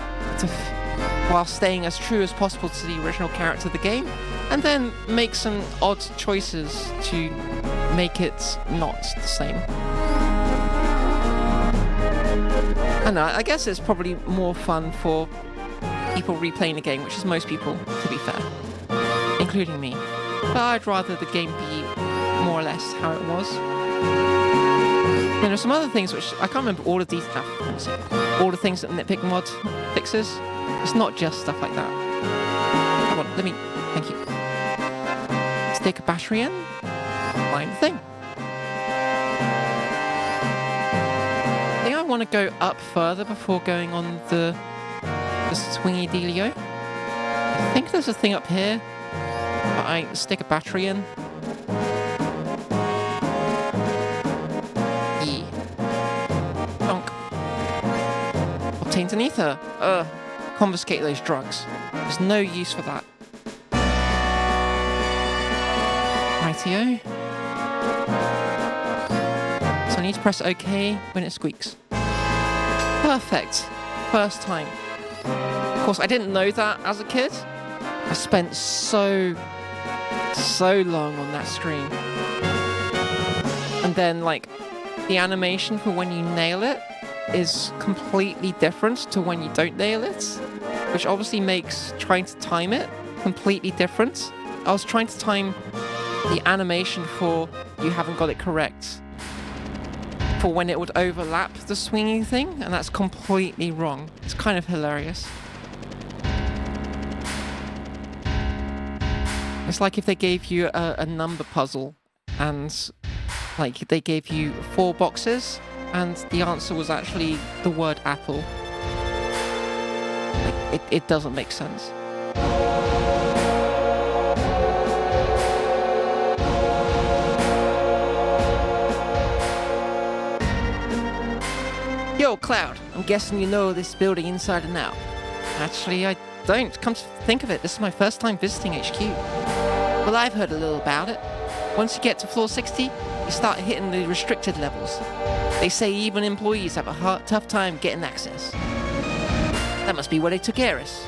while staying as true as possible to the original character of the game, and then make some odd choices to make it not the same. I don't know, I guess it's probably more fun for people replaying the game, which is most people, to be fair, including me. But I'd rather the game be more or less how it was. There are some other things which I can't remember all of these. All the things that Nitpick Mod fixes. It's not just stuff like that. Come on, let me. Thank you. Stick a battery in. Line the thing. I think I want to go up further before going on the swingy dealio. I think there's a thing up here. But I stick a battery in. Obtained an ether. Confiscate those drugs. There's no use for that. Rightio. So I need to press OK when it squeaks. Perfect. First time. Of course, I didn't know that as a kid. I spent so long on that screen. And then, like, the animation for when you nail it is completely different to when you don't nail it, which obviously makes trying to time it completely different. I was trying to time the animation for you haven't got it correct for when it would overlap the swinging thing, and that's completely wrong. It's kind of hilarious. It's like if they gave you a number puzzle and like they gave you 4 boxes and the answer was actually the word apple. Like, it doesn't make sense. Yo, Cloud, I'm guessing you know this building inside and out. Actually, I don't. Come to think of it, this is my first time visiting HQ. Well, I've heard a little about it. Once you get to floor 60, you start hitting the restricted levels. They say even employees have a tough time getting access. That must be where they took Eris.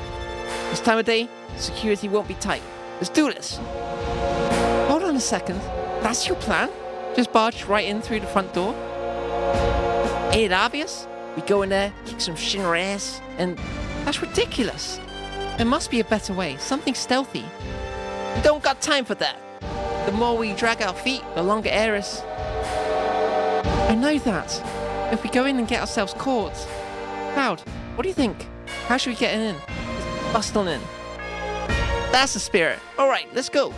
This time of day, security won't be tight. Let's do this. Hold on a second. That's your plan? Just barge right in through the front door? Ain't it obvious? We go in there, kick some Shinra ass, and that's ridiculous. There must be a better way, something stealthy. We don't got time for that. The more we drag our feet, the longer Eris. I know that. If we go in and get ourselves caught. Cloud, what do you think? How should we get in? Let's bust on in. That's the spirit. Alright, let's go.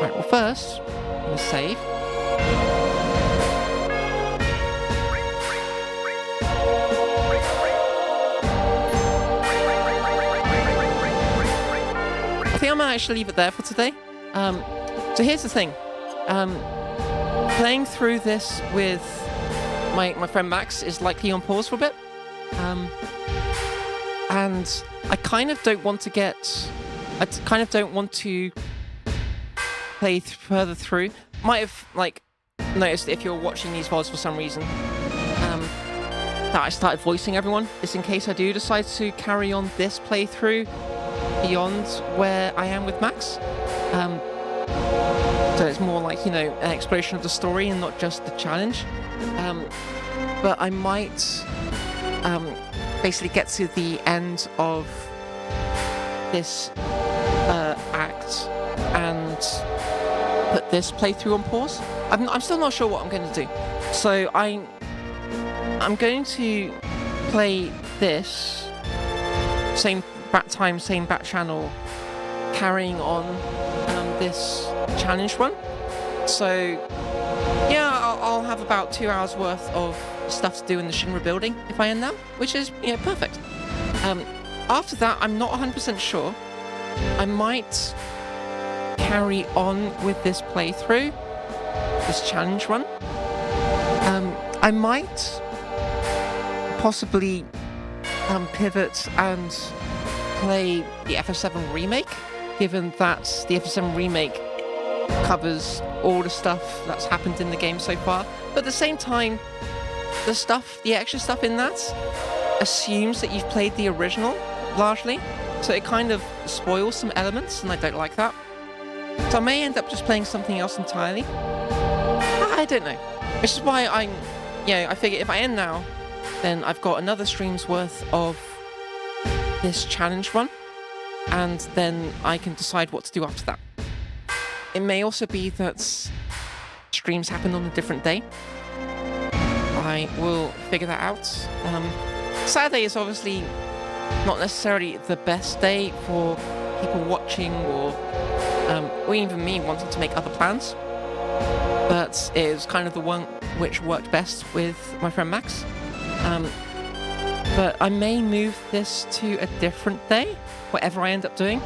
Right, well first, I'm gonna save. I think I might actually leave it there for today. So here's the thing. Playing through this with my friend Max is likely on pause for a bit. And I kind of don't want to play further through. Might have, like, noticed if you're watching these VODs for some reason, that I started voicing everyone. It's in case I do decide to carry on this playthrough beyond where I am with Max. So it's more like, you know, an exploration of the story and not just the challenge. But I might basically get to the end of this act and put this playthrough on pause. I'm still not sure what I'm going to do. So I'm going to play this same bat time, same bat channel, carrying on this challenge run. So yeah, I'll have about 2 hours worth of stuff to do in the Shinra building if I end now, which is, you know, perfect. After that, I'm not 100% sure. I might carry on with this playthrough, this challenge run. I might possibly pivot and play the FF7 remake, given that the FF7 remake covers all the stuff that's happened in the game so far. But at the same time, the extra stuff in that assumes that you've played the original largely, so it kind of spoils some elements, and I don't like that. So I may end up just playing something else entirely. I don't know. Which is why I figure if I end now, then I've got another stream's worth of this challenge run, and then I can decide what to do after that. It may also be that streams happen on a different day. I will figure that out. Saturday is obviously not necessarily the best day for people watching or even me wanting to make other plans. But it was kind of the one which worked best with my friend Max. But I may move this to a different day, whatever I end up doing,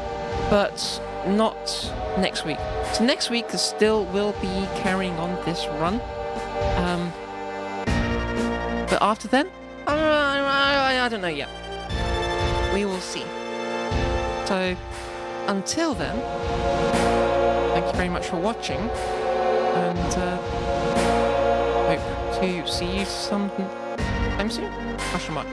but not next week. So next week I still will be carrying on this run. But after then, I don't know yet. We will see. So until then, thank you very much for watching, and hope to see you sometime soon. Question mark.